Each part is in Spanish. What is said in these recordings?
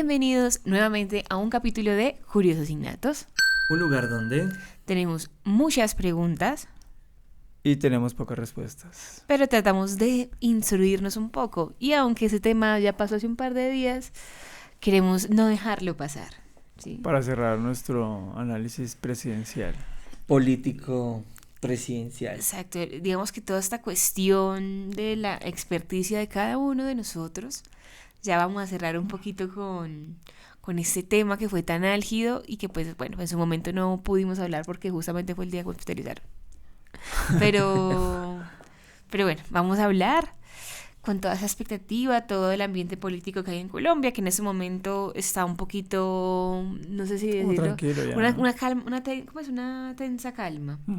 Bienvenidos nuevamente a un capítulo de Curiosos Innatos. Un lugar donde Tenemos muchas preguntas, y tenemos pocas respuestas. pero tratamos de instruirnos un poco. Y aunque ese tema ya pasó hace un par de días, queremos no dejarlo pasar, ¿sí? Para cerrar nuestro análisis presidencial. político presidencial. Exacto, digamos que toda esta cuestión de la experticia de cada uno de nosotros, ya vamos a cerrar un poquito con este tema que fue tan álgido y que pues bueno, en su momento no pudimos hablar porque justamente fue el día que hospitalizaron. Pero bueno, vamos a hablar con toda esa expectativa, todo el ambiente político que hay en Colombia, que en ese momento está un poquito, no sé si Como decirlo, tranquilo ya. una calma, ¿cómo es? Una tensa calma. Sí,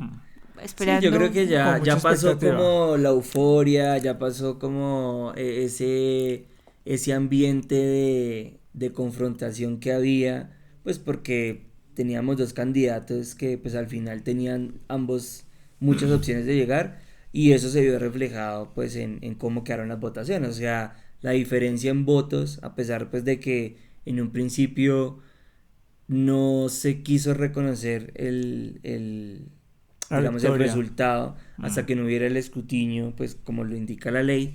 Esperando. yo creo que Con ya mucha pasó expectativa. como la euforia, ya pasó como ese ambiente de confrontación que había, pues porque teníamos dos candidatos que pues al final tenían ambos muchas opciones de llegar y eso se vio reflejado pues en cómo quedaron las votaciones, o sea, la diferencia en votos, a pesar pues de que en un principio no se quiso reconocer La digamos, el victoria. resultado hasta que no hubiera el escrutinio, pues como lo indica la ley.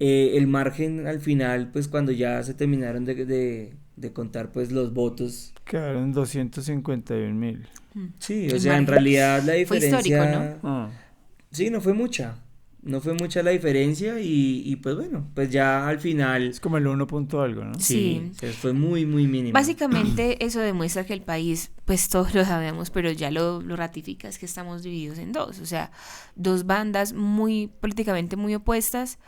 El margen al final, pues cuando ya se terminaron de contar pues los votos, Quedaron 251,000. sí, El o sea, en margen realidad la fue histórico, diferencia, Ah, sí, no fue mucha la diferencia y pues bueno, pues ya al final, es como el 1 punto algo, ¿no? Sí. o sea, fue muy mínimo. Básicamente eso demuestra que el país, pues todos lo sabemos, pero ya lo ratifica, es que estamos divididos en dos, o sea, dos bandas muy políticamente muy opuestas,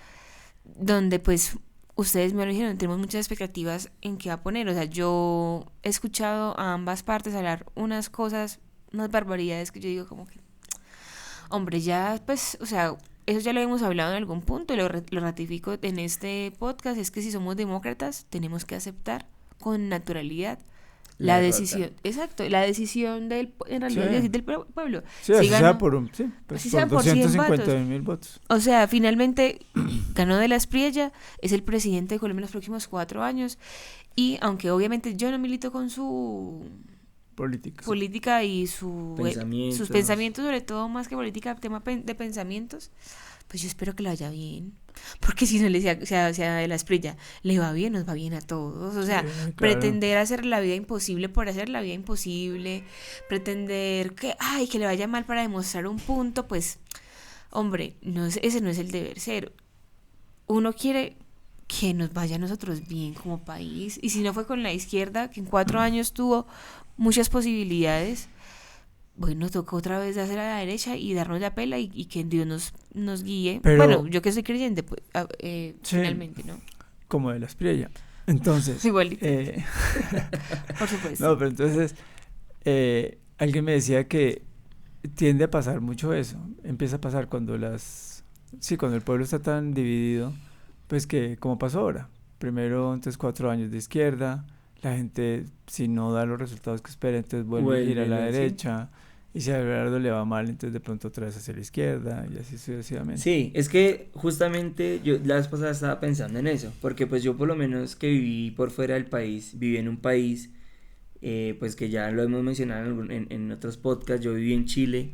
donde pues ustedes me lo dijeron, tenemos muchas expectativas en qué va a poner, o sea, yo he escuchado a ambas partes hablar unas cosas, unas barbaridades que yo digo como que, hombre, ya pues, o sea, eso ya lo hemos hablado en algún punto y lo ratifico en este podcast, es que si somos demócratas tenemos que aceptar con naturalidad la derrota. decisión, exacto, la decisión del, en realidad Sí. del pueblo. Sí, así Si sea ganó- por pues así por sea por 100 251,000 votos. O sea, finalmente ganó de la Espriella, es el presidente de Colombia en los próximos 4 años y aunque obviamente yo no milito con su Política. política y Pensamientos. sus pensamientos, sobre todo más que política, tema de pensamientos, pues yo espero que le vaya bien. Porque si no le sea de la Espriella, le va bien, nos va bien a todos. O sea, Sí, claro. pretender hacer la vida imposible por hacer la vida imposible, pretender que le vaya mal para demostrar un punto, pues, hombre, ese no es el deber ser. Uno quiere que nos vaya a nosotros bien como país. Y si no fue con la izquierda, que en 4 años tuvo muchas posibilidades, bueno, toca otra vez hacer a la derecha y darnos la pela y que Dios nos guíe. Pero- Bueno, yo que soy creyente, pues, Sí. finalmente, ¿no? Como de la Espriella. Entonces, Igualito, por supuesto. no, pero entonces alguien me decía que tiende a pasar mucho eso. Empieza a pasar cuando cuando el pueblo está tan dividido, pues que como pasó ahora. Primero, entonces 4 años de izquierda, la gente si no da los resultados que espera, entonces vuelve a ir a la Vuelven, sí. derecha, y si a Everardo le va mal, entonces de pronto otra vez hacia la izquierda, y así sucesivamente. Sí, es que justamente yo la vez pasada estaba pensando en eso, porque pues yo por lo menos que viví por fuera del país, viví en un país, pues que ya lo hemos mencionado en otros podcasts, yo viví en Chile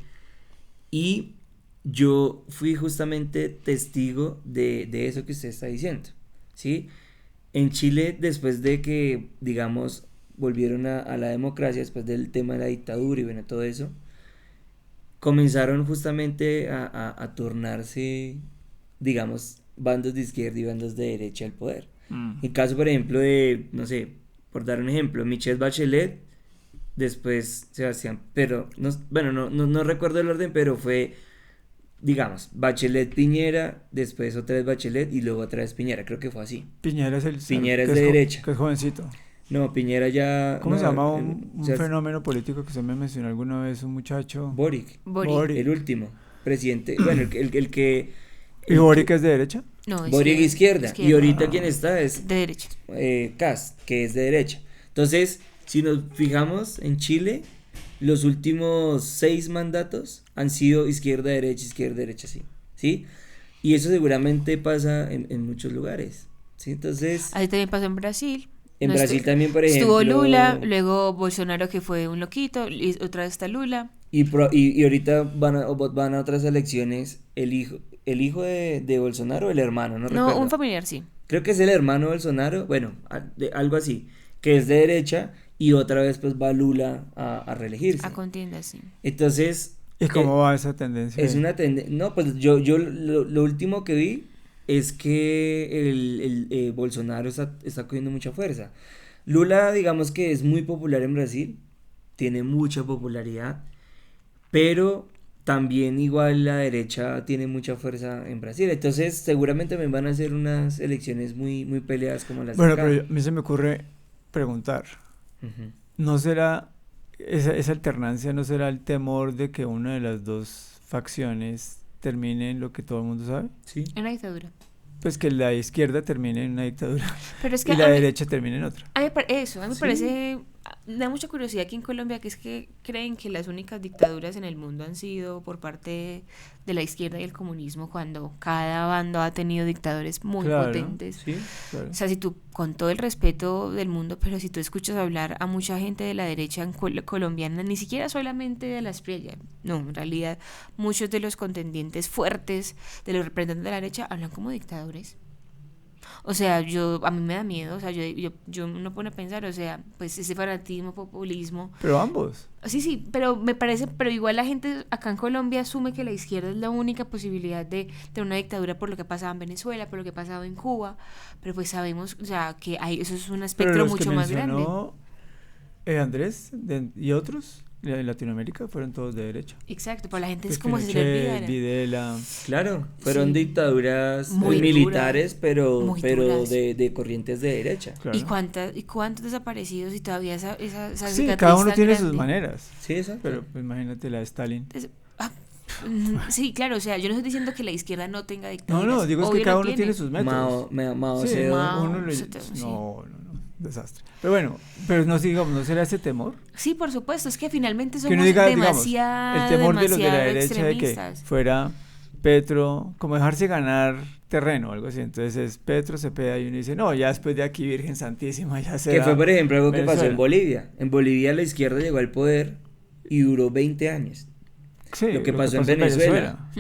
y yo fui justamente testigo de eso que usted está diciendo, ¿sí? En Chile, después de que, digamos, volvieron a la democracia, después del tema de la dictadura y bueno, todo eso, comenzaron justamente a tornarse, digamos, bandos de izquierda y bandos de derecha al poder. En caso, por ejemplo, de, no sé, por dar un ejemplo, Michelle Bachelet, después Sebastián, pero, no recuerdo el orden, pero fue, digamos, Bachelet Piñera, después otra vez Bachelet y luego otra vez Piñera, creo que fue así. Piñera es Piñera es que de jo- derecha. que es jovencito. No, Piñera ya... ¿Cómo no, se llama un o sea, fenómeno político que usted me mencionó alguna vez? Un muchacho. Boric, Boric. el último presidente, bueno, el que... ¿Y Boric es de derecha? No, Boric izquierda. Y ahorita Ah. quien está es de derecha. Kast, que es de derecha. Entonces, si nos fijamos en Chile, los últimos 6 mandatos han sido izquierda, derecha, sí. ¿Sí? Y eso seguramente pasa en muchos lugares. ¿Sí? Entonces, Así también pasó en Brasil. En No Brasil estu- también, por Estuvo ejemplo, Lula, luego Bolsonaro que fue un loquito, y otra vez está Lula. y ahorita van a otras elecciones el hijo de Bolsonaro o el hermano, no No, un recuerdo. familiar sí. Creo que es el hermano de Bolsonaro, bueno, algo así, que es de derecha y otra vez pues va Lula a reelegirse. A contienda, sí. Entonces, ¿Y cómo va esa tendencia es ahí? una tendencia, no, pues yo lo último que vi es que Bolsonaro está cogiendo mucha fuerza. Lula, digamos que es muy popular en Brasil, tiene mucha popularidad, pero también igual la derecha tiene mucha fuerza en Brasil. Entonces, seguramente me van a hacer unas elecciones muy, muy peleadas como las de Bueno, acá. pero a mí se me ocurre preguntar, Ujú. ¿no será esa alternancia, no será el temor de que una de las dos facciones termine en lo que todo el mundo sabe? Sí. En la dictadura. Pues que la izquierda termine en una dictadura Pero es que y la derecha termine en otra. a mí me Sí. parece, me da mucha curiosidad aquí en Colombia, que es que creen que las únicas dictaduras en el mundo han sido por parte de la izquierda y el comunismo, cuando cada bando ha tenido dictadores muy Claro. potentes. Sí. Claro. O sea, si tú, con todo el respeto del mundo, pero si tú escuchas hablar a mucha gente de la derecha colombiana, ni siquiera solamente de la espriella, no, en realidad muchos de los contendientes fuertes, de los representantes de la derecha, hablan como dictadores. O sea, a mí me da miedo, o sea, yo me pone a pensar, o sea, pues ese fanatismo, populismo. Pero ambos. Sí, pero me parece, pero igual la gente acá en Colombia asume que la izquierda es la única posibilidad de una dictadura por lo que pasaba en Venezuela, por lo que pasaba en Cuba, pero pues sabemos, o sea, que eso es un Pero espectro los mucho que más grande. mencionó Andrés y otros en Latinoamérica fueron todos de derecha. Exacto, pero la gente es Pues como si se le Pinochet, olvidara. Videla. Claro, fueron Sí. dictaduras Muy militares, pero muy pero duras. de corrientes de derecha. Claro. ¿Y cuántos desaparecidos y todavía esa Sí, cicatriz cada uno tan tiene sus grande? maneras. Sí, exacto. Pero pues, imagínate la de Stalin. Sí, claro, o sea, yo no estoy diciendo que la izquierda no tenga No, dictaduras. no, digo es que obvio cada lo uno tiene sus métodos. Mao Sí, Zedong. Mao, uno le... sí. No, desastre. Pero bueno, pero no digamos, ¿no será ese temor? Sí, por supuesto, es que finalmente Que somos uno diga, digamos, demasiado, el temor de los de la demasiado derecha de que extremistas. fuera Petro, como dejarse ganar terreno o algo así. Entonces es Petro, Cepeda y uno dice, no, ya después de aquí Virgen Santísima ya será Que fue, por ejemplo, algo que pasó Venezuela. en Bolivia. En Bolivia la izquierda llegó al poder y duró 20 años. Sí, Lo que pasó en Venezuela.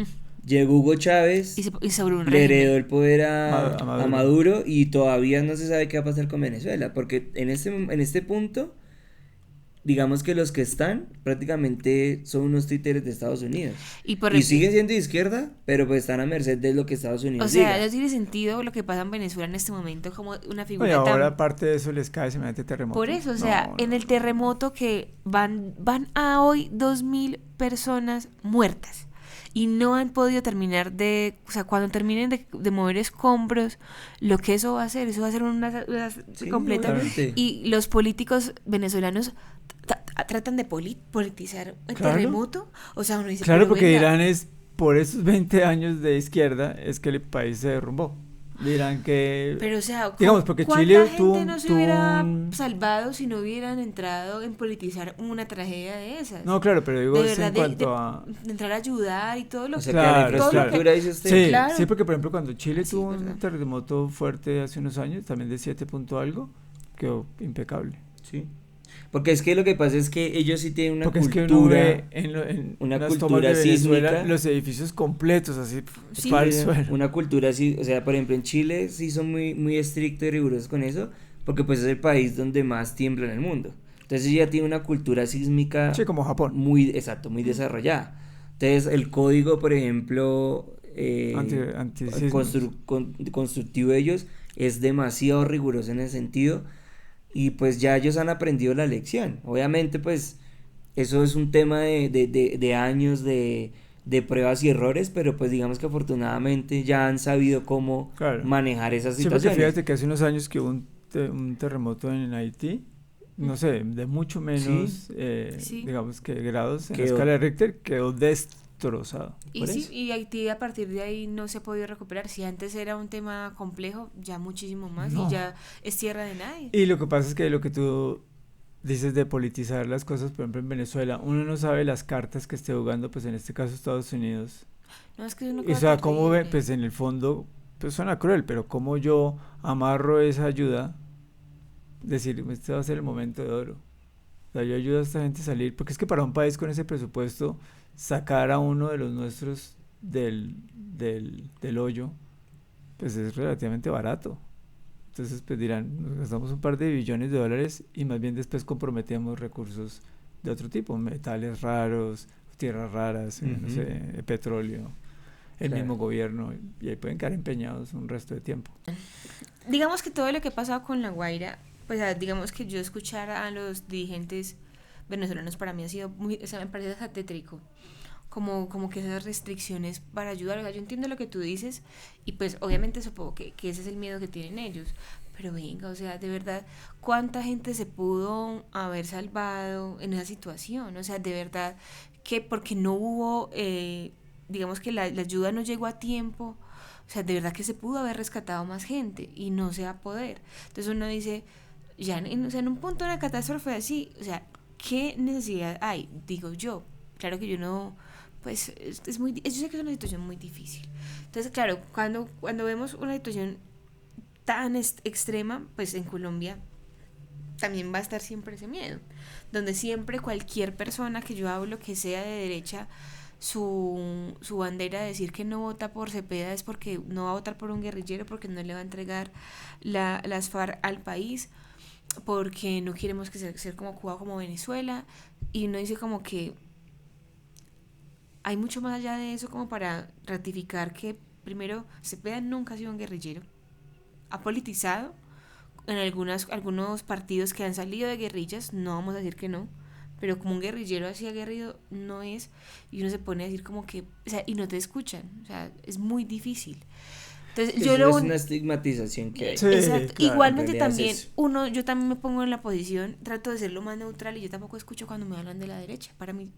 Llegó Hugo Chávez, Y sobre un le régimen. heredó el poder A a Maduro. Maduro y todavía no se sabe qué va a pasar con Venezuela, porque en este punto, digamos que los que están prácticamente son unos títeres de Estados Unidos. Y por Y siguen siendo de izquierda, pero pues están a merced de lo que Estados Unidos o sea, diga. no tiene sentido lo que pasa en Venezuela en este momento como una Y figura ahora tan... aparte de eso les cae semejante terremoto. Por eso, o sea, No, en no, el no. terremoto que van a hoy 2.000 personas muertas y no han podido terminar o sea, cuando terminen de mover escombros, lo que eso va a hacer una Sí, completa... obviamente. Y los políticos venezolanos tratan de politizar el Claro. terremoto, o sea, uno dice, Claro, pero porque venga, dirán es, por esos 20 años de izquierda es que el país se derrumbó. Dirán que... pero o sea, digamos, porque ¿cuánta Chile gente tuvo no se hubiera un... salvado si no hubieran entrado en politizar una tragedia de esas? No, claro, pero digo De es verdad, en cuanto a... de entrar a ayudar y todo lo O que... sea, Claro, que la claro. infraestructura, dice usted. Sí, claro. sí, porque por ejemplo cuando Chile Sí, tuvo verdad. un terremoto fuerte hace unos años, también de 7 punto algo, quedó impecable. Sí. Porque es que lo que pasa es que ellos sí tienen una Porque es que uno cultura. ve en una las cultura tomas de Venezuela sísmica. los edificios completos así Sí. para el suelo. Una cultura así, o sea, por ejemplo, en Chile sí son muy, muy estrictos y rigurosos con eso, porque pues es el país donde más tiembla en el mundo. Entonces ya tiene una cultura sísmica Sí, como Japón. muy, exacto, muy desarrollada. Entonces el código, por ejemplo, Antisismos. constructivo de ellos es demasiado riguroso en ese sentido y pues ya ellos han aprendido la lección. Obviamente pues eso es un tema de años de pruebas y errores, pero pues digamos que afortunadamente ya han sabido cómo Claro. manejar esas Sí, porque situaciones. fíjate que hace unos años que hubo un terremoto en Haití, no sé, de mucho menos, Sí. digamos que grados en la Quedó- escala de Richter, quedó destrozado. Y por sí, eso. y Haití a partir de ahí no se ha podido recuperar. Si antes era un tema complejo, ya muchísimo más No. y ya es tierra de nadie. Y lo que pasa es que lo que tú dices de politizar las cosas, por ejemplo en Venezuela, uno no sabe las cartas que esté jugando, pues en este caso Estados Unidos. No, es que es una O cosa sea, cómo ve, terrible. pues en el fondo, pues suena cruel, pero cómo yo amarro esa ayuda decir, este va a ser el momento de oro. O sea, yo ayudo a esta gente a salir, porque es que para un país con ese presupuesto, sacar a uno de los nuestros del hoyo, pues es relativamente barato. Entonces, pues dirán, nos gastamos un par de billones de dólares y más bien después comprometemos recursos de otro tipo, metales raros, tierras raras, no sé, petróleo, el mismo gobierno, y ahí pueden quedar empeñados un resto de tiempo. Digamos que todo lo que ha pasado con La Guaira, pues digamos que yo escuchar a los dirigentes venezolanos para mí ha sido muy, o sea, me parece hasta tétrico. Como que esas restricciones para ayudar, o sea, yo entiendo lo que tú dices y pues obviamente supongo que ese es el miedo que tienen ellos, pero venga, o sea, de verdad, ¿cuánta gente se pudo haber salvado en esa situación? O sea, de verdad, que porque no hubo, digamos que la ayuda no llegó a tiempo, o sea, de verdad que se pudo haber rescatado más gente y no se va a poder. Entonces uno dice, ya o sea, en un punto de una catástrofe así, o sea, ¿qué necesidad hay? Digo yo, claro que yo no, pues es muy, yo sé que es una situación muy difícil. Entonces, claro, cuando vemos una situación tan extrema, pues en Colombia también va a estar siempre ese miedo, donde siempre cualquier persona que yo hablo que sea de derecha, su bandera de decir que no vota por Cepeda es porque no va a votar por un guerrillero, porque no le va a entregar las FARC al país, porque no queremos que ser como Cuba, como Venezuela, y uno dice como que hay mucho más allá de eso como para ratificar que primero Cepeda nunca ha sido un guerrillero, ha politizado en algunos partidos que han salido de guerrillas, no vamos a decir que no, pero como un guerrillero así aguerrido no es, y uno se pone a decir como que, o sea, y no te escuchan, o sea, es muy difícil. Entonces, yo es una estigmatización que hay. Sí, exacto. claro, Igualmente también, es yo también me pongo en la posición, trato de ser lo más neutral y yo tampoco escucho cuando me hablan de la derecha. Para mí,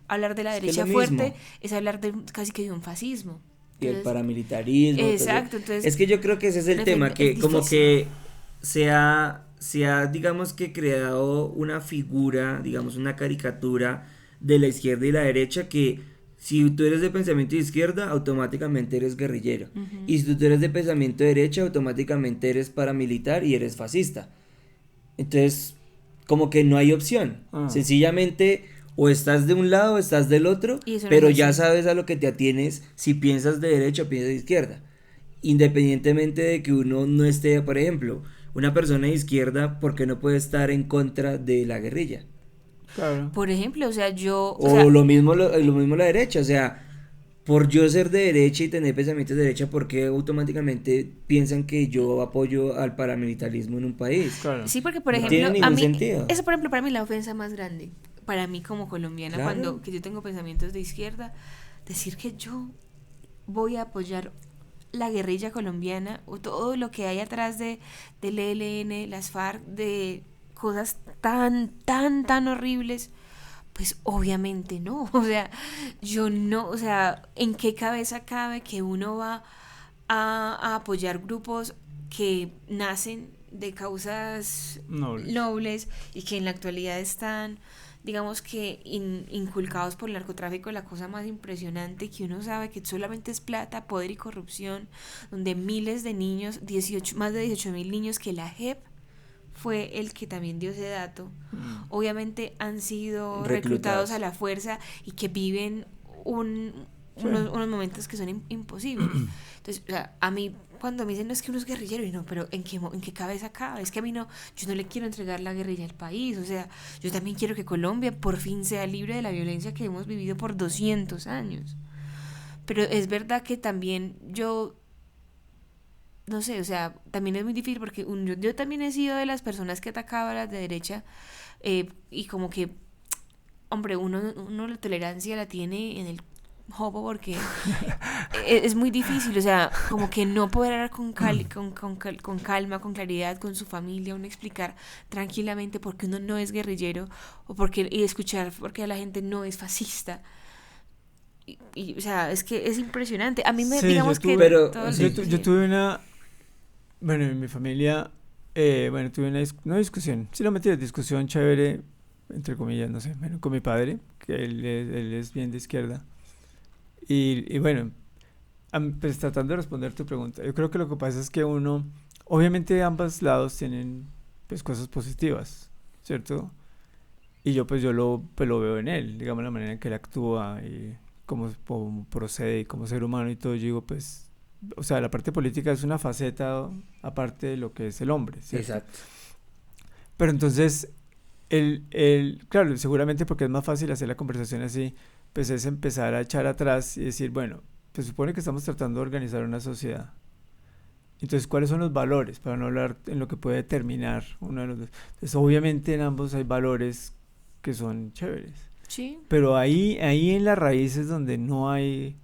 hablar de la derecha fuerte es hablar de casi que de un fascismo. Y el paramilitarismo. Exacto, entonces... Es que yo creo que ese es el tema, que como que se ha, digamos que creado una figura, digamos una caricatura de la izquierda y la derecha que si tú eres de pensamiento de izquierda, automáticamente eres guerrillero. Y si tú eres de pensamiento de derecha, automáticamente eres paramilitar y eres fascista. Entonces, como que no hay opción. Sencillamente, o estás de un lado o estás del otro, pero ya sabes a lo que te atienes si piensas de derecha o piensas de izquierda. Independientemente de que uno no esté, por ejemplo, una persona de izquierda, ¿por qué no puede estar en contra de la guerrilla? Claro. Por ejemplo, o sea, lo mismo la derecha, o sea, por yo ser de derecha y tener pensamientos de derecha, ¿por qué automáticamente piensan que yo apoyo al paramilitarismo en un país? Claro. Sí, porque por No ejemplo, tiene ningún a mí, sentido. eso por ejemplo para mí es la ofensa más grande, para mí como colombiana, Claro. cuando que yo tengo pensamientos de izquierda, decir que yo voy a apoyar la guerrilla colombiana o todo lo que hay atrás del ELN, las FARC, de cosas tan horribles, pues obviamente no, o sea, yo no, o sea, ¿en qué cabeza cabe que uno va a apoyar grupos que nacen de causas nobles y que en la actualidad están, digamos que inculcados por el narcotráfico, la cosa más impresionante, que uno sabe que solamente es plata, poder y corrupción, donde miles de niños, más de 18.000 niños, que la JEP fue el que también dio ese dato, obviamente han sido reclutados a la fuerza y que viven unos momentos que son imposibles. Entonces, o sea, a mí cuando me dicen no es que uno es guerrillero, y no, pero ¿en qué cabeza cabe? Es que a mí no, yo no le quiero entregar la guerrilla al país, o sea, yo también quiero que Colombia por fin sea libre de la violencia que hemos vivido por 200 años. Pero es verdad que también yo, no sé, o sea, también es muy difícil porque yo también he sido de las personas que atacaba a las de derecha y como que, hombre, uno la tolerancia la tiene en el jopo porque es muy difícil, o sea, como que no poder hablar con calma, con claridad, con su familia, uno explicar tranquilamente por qué uno no es guerrillero y escuchar por qué la gente no es fascista. O sea, es que es impresionante. A mí digamos que... Yo tuve bueno, en mi familia, tuve una discusión, si no mentiras, discusión chévere, entre comillas, no sé, bueno, con mi padre, que él es bien de izquierda. Y bueno, pues tratando de responder tu pregunta, yo creo que lo que pasa es que obviamente ambos lados tienen pues cosas positivas, ¿cierto? Y yo pues lo veo en él, digamos la manera en que él actúa y cómo procede y como ser humano y todo. Yo digo pues, o sea, la parte política es una faceta aparte de lo que es el hombre, ¿cierto? Exacto. Pero entonces, claro, seguramente porque es más fácil hacer la conversación así, pues es empezar a echar atrás y decir, bueno, pues supone que estamos tratando de organizar una sociedad. Entonces, ¿cuáles son los valores? Para no hablar en lo que puede determinar uno de los dos. Entonces, obviamente en ambos hay valores que son chéveres. Sí. Pero ahí en la raíz es donde no hay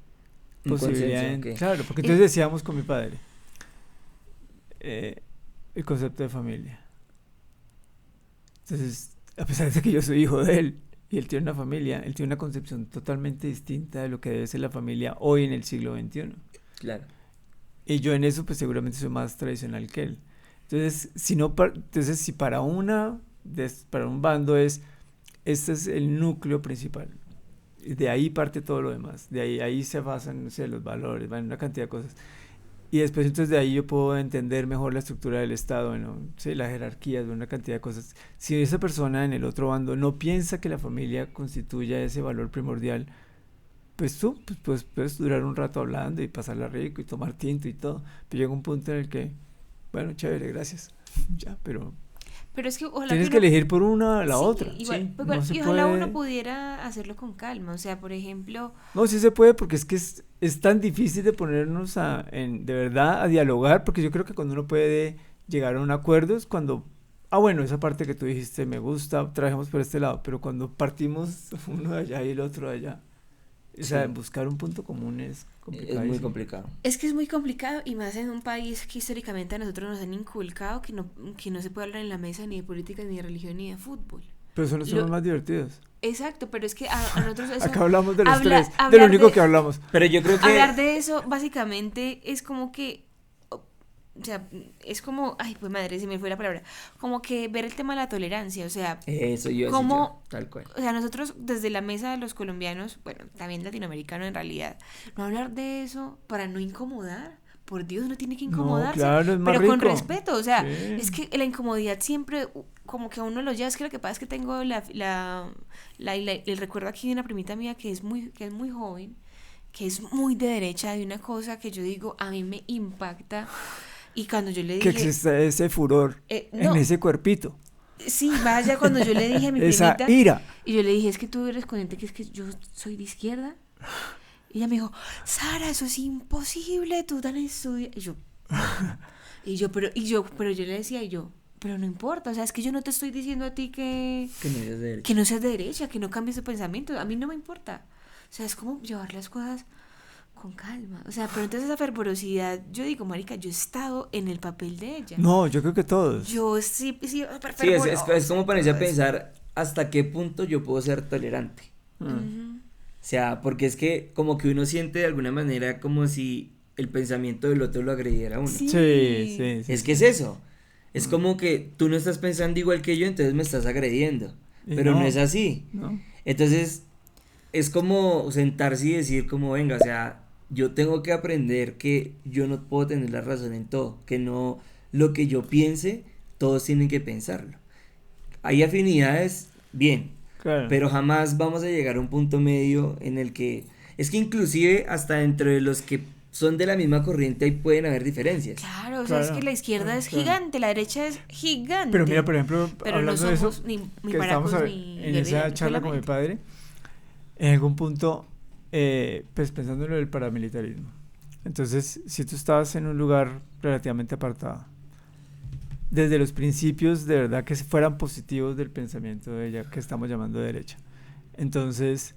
Un posibilidad. consenso, ok. Claro, porque entonces decíamos con mi padre, el concepto de familia. Entonces, a pesar de que yo soy hijo de él y él tiene una familia, él tiene una concepción totalmente distinta de lo que debe ser la familia hoy en el siglo XXI. Claro. Y yo en eso pues seguramente soy más tradicional que él. Entonces, si para para un bando este es el núcleo principal. Y de ahí parte todo lo demás. Ahí se basan, no sé, los valores, van una cantidad de cosas. Y después entonces de ahí yo puedo entender mejor la estructura del Estado, bueno, sí, las jerarquías, una cantidad de cosas. Si esa persona en el otro bando no piensa que la familia constituya ese valor primordial, pues tú pues puedes durar un rato hablando y pasarla rico y tomar tinto y todo, pero llega un punto en el que, bueno, chévere, gracias, ya, pero es que ojalá tienes que que elegir por una o la sí, otra. igual, Sí, igual, no se y ojalá puede. uno pudiera hacerlo con calma. O sea, por ejemplo, No, sí se puede porque es que es tan difícil de ponernos de verdad a dialogar, porque yo creo que cuando uno puede llegar a un acuerdo es cuando, bueno, esa parte que tú dijiste me gusta, trabajemos por este lado, pero cuando partimos uno de allá y el otro de allá, o sea, Sí. buscar un punto común es complicado. Es muy complicado. es que es muy complicado y más en un país que históricamente a nosotros nos han inculcado que no se puede hablar en la mesa ni de política, ni de religión, ni de fútbol. Pero son los temas más divertidos. Exacto, pero es que a nosotros eso... Acá hablamos de los tres, de hablar lo único de- que hablamos. Pero yo creo que Hablar de eso básicamente es como que, o sea, es como, ay, pues madre, se me fue la palabra, como que ver el tema de la tolerancia, o sea, eso yo ¿cómo? tal cual. O sea, nosotros desde la mesa de los colombianos, bueno, también latinoamericanos en realidad, no hablar de eso para no incomodar. Por Dios, no tiene que incomodarse, No, claro, es más pero con rico. respeto, o sea, Sí. es que la incomodidad siempre como que a uno lo lleva. Es que lo que pasa es que tengo el recuerdo aquí de una primita mía que es muy joven, que es muy de derecha, de una cosa que yo digo, a mí me impacta. Y cuando yo le Que dije, existe ese furor no, en ese cuerpito, sí, vaya, cuando yo le dije a mi esa primita, ira. y yo le dije, es que tú eres consciente que es que yo soy de izquierda. Y ella me dijo, Sara, eso es imposible, tú tan estudiada. Pero yo le decía, pero no importa, o sea, es que yo no te estoy diciendo a ti Que no eres de derecha. que no seas de derecha, que no cambies tu pensamiento, a mí no me importa. O sea, es como llevar las cosas con calma. O sea, pero entonces esa fervorosidad, yo digo, marica, yo he estado en el papel de ella. No, yo creo que todos. Yo sí, súper Sí, es fervorosa, como ponerse a todo eso. pensar hasta qué punto yo puedo ser tolerante. Ujú. O sea, porque es que como que uno siente de alguna manera como si el pensamiento del otro lo agrediera a uno. Sí. Sí. Es que es eso. Es como que tú no estás pensando igual que yo, entonces me estás agrediendo. Y Pero no no. es así. ¿No? Entonces, es como sentarse y decir como, venga, o sea, yo tengo que aprender que yo no puedo tener la razón en todo, que no lo que yo piense, todos tienen que pensarlo. Hay afinidades, bien, Claro. pero jamás vamos a llegar a un punto medio en el que, es que inclusive hasta dentro de los que son de la misma corriente ahí pueden haber diferencias. Claro, o sea, es Claro, que la izquierda es claro. gigante, la derecha es gigante. Pero mira, por ejemplo, Pero no hablando de eso, somos ni que estábamos paracos ni en esa guerrilleros, charla con mi solamente. padre, en algún punto, pues pensando en lo del paramilitarismo. Entonces, si tú estabas en un lugar relativamente apartado, desde los principios de verdad que fueran positivos del pensamiento de ella, que estamos llamando derecha. Entonces,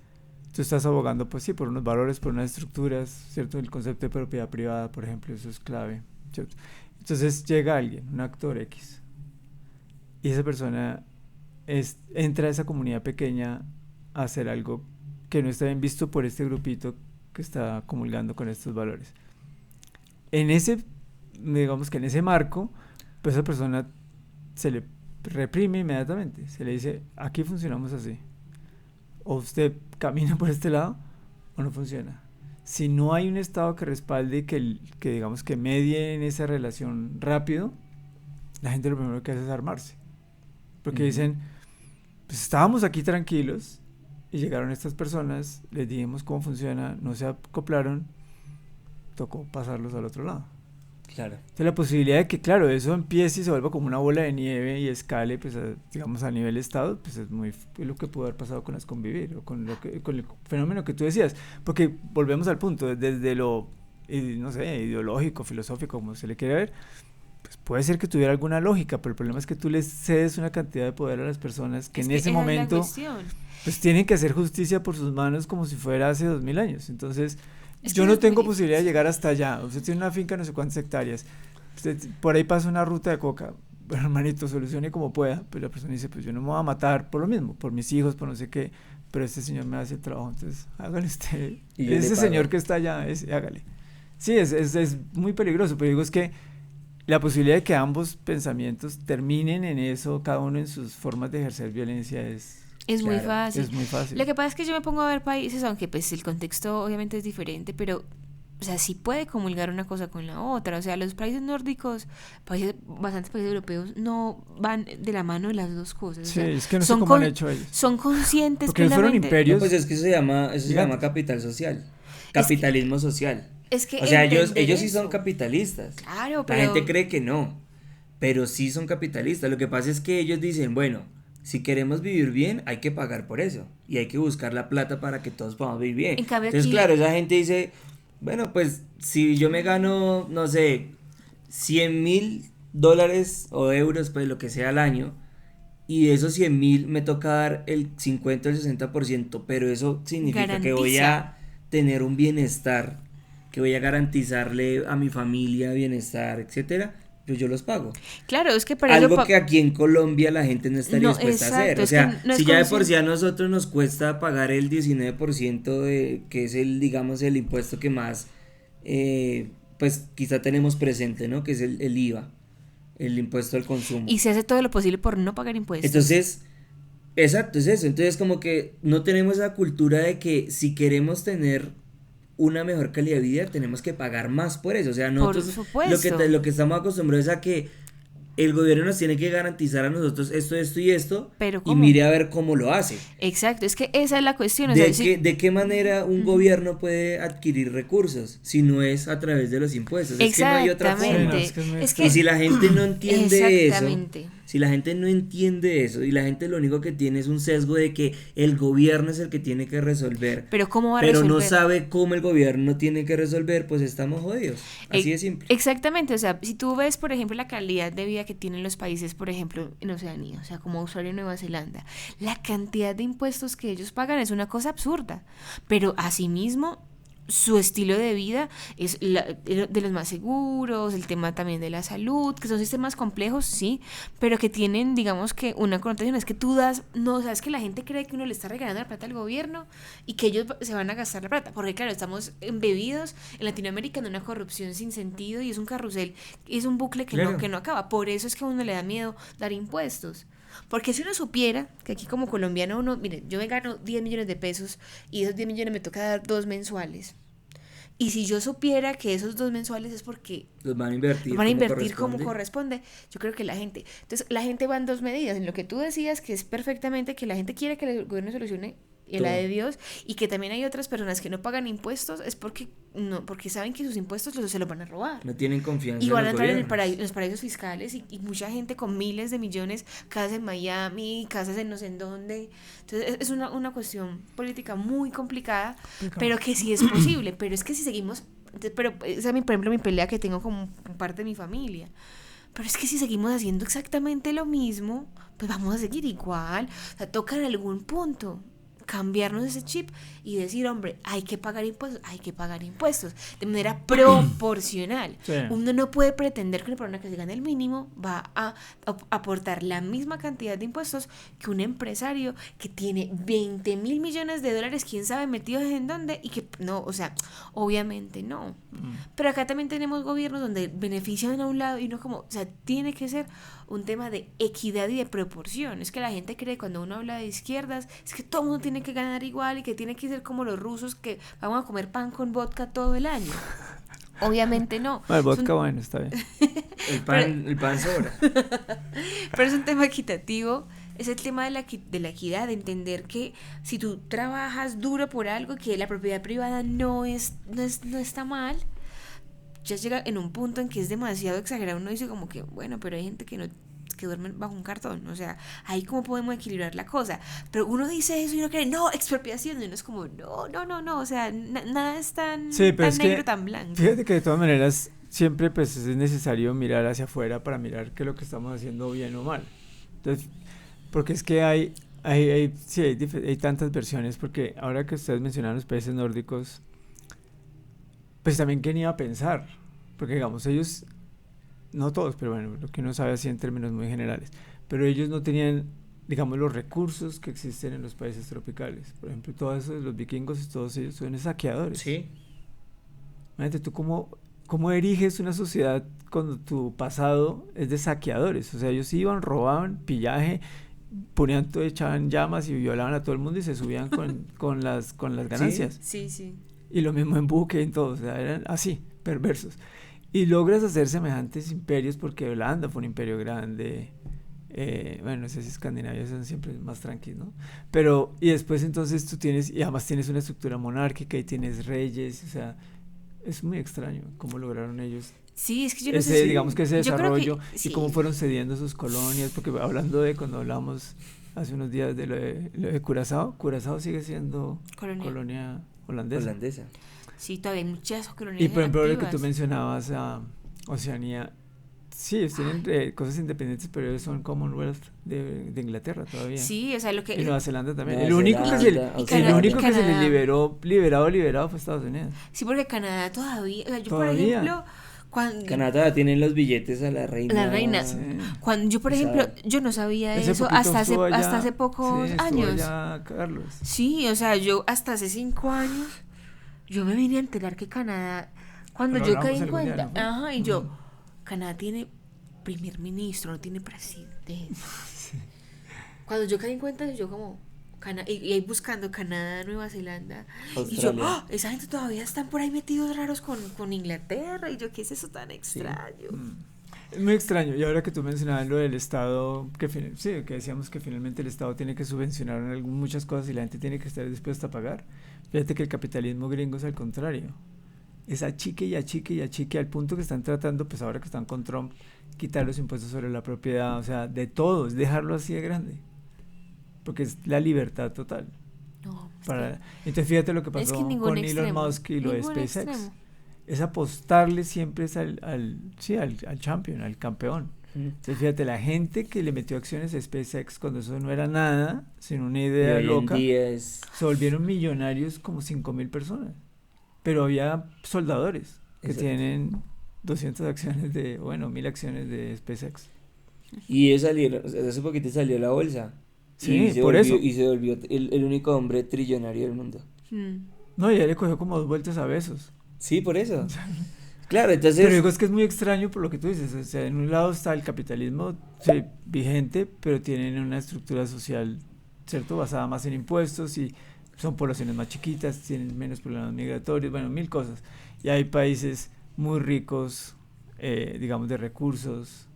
tú estás abogando, pues sí, por unos valores, por unas estructuras, ¿cierto? El concepto de propiedad privada, por ejemplo, eso es clave, ¿cierto? Entonces llega alguien, un actor X, y esa persona entra a esa comunidad pequeña a hacer algo que no está bien visto por este grupito que está comulgando con estos valores. Digamos que en ese marco, pues a esa persona se le reprime inmediatamente, se le dice, aquí funcionamos así, o usted camina por este lado o no funciona. Si no hay un Estado que respalde y que digamos que medie en esa relación rápido, la gente lo primero que hace es armarse. Porque dicen, pues estábamos aquí tranquilos y llegaron estas personas, les dijimos cómo funciona, no se acoplaron, tocó pasarlos al otro lado. Claro. Entonces la posibilidad de que, claro, eso empiece y se vuelva como una bola de nieve y escale, pues digamos a nivel estado, pues es lo que pudo haber pasado con las Convivir o con el fenómeno que tú decías, porque volvemos al punto, desde lo, no sé, ideológico, filosófico, como se le quiere ver, pues puede ser que tuviera alguna lógica, pero el problema es que tú les cedes una cantidad de poder a las personas que en ese momento pues tienen que hacer justicia por sus manos como si fuera hace 2000 años. Entonces yo no tengo posibilidad de llegar hasta allá. Usted tiene una finca no sé cuántas hectáreas, usted, por ahí pasa una ruta de coca, bueno, hermanito, solucione como pueda, pero la persona dice, pues yo no me voy a matar por lo mismo, por mis hijos, por no sé qué, pero este señor me hace el trabajo, entonces hágale usted, ese señor que está allá, hágale. Sí, es muy peligroso, pero digo, es que la posibilidad de que ambos pensamientos terminen en eso, cada uno en sus formas de ejercer violencia es muy fácil. Es muy fácil. Lo que pasa es que yo me pongo a ver países, aunque pues el contexto obviamente es diferente, pero o sea, sí puede comulgar una cosa con la otra. O sea, los países nórdicos, bastantes países europeos, no van de la mano de las dos cosas. Sí, o sea, es que no sé cómo han hecho ellos. Son conscientes porque ellos fueron imperios. No, pues es que eso se llama capital social, capitalismo social. Es que o sea, ellos sí son capitalistas. Claro, pero la gente cree que no, pero sí son capitalistas. Lo que pasa es que ellos dicen, bueno, si queremos vivir bien, hay que pagar por eso. Y hay que buscar la plata para que todos podamos vivir bien. En cambio, entonces, aquí, claro, esa gente dice, bueno, pues si yo me gano, no sé, $100,000 o euros, pues lo que sea al año, y de esos 100,000 me toca dar el 50 o el 60%, pero eso significa que voy a tener un bienestar, que voy a garantizarle a mi familia bienestar, etcétera, pues yo los pago. Claro, es que para algo que aquí en Colombia la gente no estaría dispuesta a hacer. O sea, no si ya de por sí a nosotros nos cuesta pagar el 19% que es digamos, el impuesto que más, pues quizá tenemos presente, ¿no? Que es el IVA, el impuesto al consumo. Y se hace todo lo posible por no pagar impuestos. Entonces, exacto, es eso. Entonces, como que no tenemos esa cultura de que si queremos tener una mejor calidad de vida tenemos que pagar más por eso. O sea, nosotros lo que estamos acostumbrados es a que el gobierno nos tiene que garantizar a nosotros esto y esto, pero y mire a ver cómo lo hace. Exacto, es que esa es la cuestión. ¿De qué manera un gobierno puede adquirir recursos si no es a través de los impuestos? Es que no hay otra forma. Y si la gente no entiende eso, si la gente no entiende eso y la gente lo único que tiene es un sesgo de que el gobierno es el que tiene que resolver, pero ¿cómo va a resolver? No sabe cómo el gobierno tiene que resolver, pues estamos jodidos. Así de simple. Exactamente, o sea, si tú ves, por ejemplo, la calidad de vida que tienen los países, por ejemplo, en Oceanía, o sea, como Australia y Nueva Zelanda, la cantidad de impuestos que ellos pagan es una cosa absurda, pero asimismo su estilo de vida es de los más seguros, el tema también de la salud, que son sistemas complejos, sí, pero que tienen, digamos que una connotación, es que tú sabes que la gente cree que uno le está regalando la plata al gobierno y que ellos se van a gastar la plata, porque claro, estamos embebidos en Latinoamérica en una corrupción sin sentido y es un carrusel, es un bucle que no acaba, por eso es que a uno le da miedo dar impuestos. Porque si uno supiera que aquí como colombiano mire, yo me gano 10 millones de pesos y esos 10 millones me toca dar 2 mensuales. Y si yo supiera que esos 2 mensuales es porque los van a invertir como corresponde, yo creo que entonces la gente va en 2 medidas, en lo que tú decías, que es perfectamente que la gente quiere que el gobierno solucione la de Dios, y que también hay otras personas que no pagan impuestos es porque saben que sus impuestos se los van a robar. No tienen confianza y van a entrar en los paraísos fiscales y mucha gente con miles de millones, casas en Miami, casas en no sé en dónde. Entonces es una cuestión política muy complicada, pero que sí es posible. Pero es que si seguimos, pero esa es por ejemplo mi pelea que tengo con parte de mi familia. Pero es que si seguimos haciendo exactamente lo mismo, pues vamos a seguir igual. O sea, toca en algún punto cambiarnos ese chip y decir, hombre, hay que pagar impuestos de manera proporcional. Sí. Uno no puede pretender que una persona que se gane el mínimo va a aportar la misma cantidad de impuestos que un empresario que tiene 20,000 millones de dólares, quién sabe metidos en dónde, y que no, o sea, obviamente no. Pero acá también tenemos gobiernos donde benefician a un lado y no como, o sea, tiene que ser un tema de equidad y de proporción. Es que la gente cree cuando uno habla de izquierdas, es que todo el mundo tiene que ganar igual y que tiene que ser como los rusos que vamos a comer pan con vodka todo el año. Obviamente no. El vodka, bueno, está bien. El pan sobra. Pero es un tema equitativo, es el tema de la equidad, de entender que si tú trabajas duro por algo, que la propiedad privada no está mal, ya llega en un punto en que es demasiado exagerado. Uno dice como que, bueno, pero hay gente que duerme bajo un cartón, o sea, ahí cómo podemos equilibrar la cosa. Pero uno dice eso y uno cree, no, expropiación, y uno es como, no, o sea, nada es tan, Sí, pero tan es negro, que, tan blanco. fíjate que de todas maneras siempre pues es necesario mirar hacia afuera para mirar qué es lo que estamos haciendo bien o mal. Entonces, porque es que hay tantas versiones, porque ahora que ustedes mencionaron los países nórdicos, pues también quién iba a pensar, porque digamos ellos, no todos, pero bueno, lo que uno sabe así en términos muy generales, pero ellos no tenían, digamos, los recursos que existen en los países tropicales. Por ejemplo, todos esos, los vikingos y todos ellos son saqueadores. Sí. Imagínate, ¿tú cómo eriges una sociedad cuando tu pasado es de saqueadores? O sea, ellos iban, robaban, pillaje, echaban llamas y violaban a todo el mundo y se subían con las ganancias. Sí. Y lo mismo en buque, en todo, o sea, eran así, perversos. Y logras hacer semejantes imperios porque Holanda fue un imperio grande. Bueno, no sé si Escandinavia son siempre más tranquilos, ¿no? Pero, y después entonces y además tienes una estructura monárquica y tienes reyes, o sea, es muy extraño cómo lograron ellos Sí, es que yo no sé si... digamos que ese yo creo que desarrollo sí. y cómo fueron cediendo sus colonias, porque hablando de cuando hablamos hace unos días de lo de Curazao sigue siendo colonia holandesa. Sí, todavía hay muchas colonias Y por ejemplo, lo que tú activas. mencionabas a Oceanía, sí, ellos tienen cosas independientes, pero ellos son Commonwealth de Inglaterra todavía. Sí, o sea, lo Y que... Nueva Zelanda también. Nueva El único que Zelanda, el único que se Canadá. les liberado fue Estados Unidos. Sí, porque Canadá todavía... O sea, yo Todavía. por ejemplo... Cuando, Canadá tienen los billetes a la reina. La reina. Sí. Cuando yo, por ejemplo, yo no sabía Ese eso poquito hasta estuvo allá, hace pocos sí, estuvo años. allá Carlos. Sí, o sea, yo hasta hace 5 años, yo me vine a enterar que Canadá, cuando Pero yo hablamos caí en algún día, cuenta, ¿no? ajá, y yo, Canadá tiene primer ministro, no tiene presidente. Cuando yo caí en cuenta, yo como, y ahí buscando Canadá, Nueva Zelanda, y yo, Australia. esa gente todavía están por ahí metidos raros con Inglaterra, y yo, ¿qué es eso tan extraño? Es muy extraño. Y ahora que tú mencionabas lo del Estado, que decíamos que finalmente el Estado tiene que subvencionar muchas cosas y la gente tiene que estar dispuesta a pagar. Fíjate que el capitalismo gringo es al contrario. Es achique y achique y achique al punto que están tratando, pues ahora que están con Trump, quitar los impuestos sobre la propiedad, o sea, de todo, es dejarlo así de grande. Porque es la libertad total. No, Entonces fíjate lo que pasó es que ningún con Elon extremo, Musk y lo de ningún SpaceX. extremo. Es apostarle siempre es al champion, al campeón. Entonces fíjate, la gente que le metió acciones a SpaceX cuando eso no era nada, sino una idea y hoy loca, en día es... se volvieron millonarios como 5,000 personas. Pero había soldadores que Exacto. tienen 200 acciones 1,000 acciones de SpaceX. Y ellos salieron, o sea, hace poquito salió a la bolsa. Sí, y se por volvió, eso. Y se volvió el único hombre trillonario del mundo. No, ya le cogió como 2 vueltas a besos. Sí, por eso. Claro, entonces... Pero digo, es que es muy extraño por lo que tú dices. O sea, en un lado está el capitalismo vigente, pero tienen una estructura social, ¿cierto? Basada más en impuestos y son poblaciones más chiquitas, tienen menos problemas migratorios, bueno, 1000 cosas. Y hay países muy ricos, digamos, de recursos,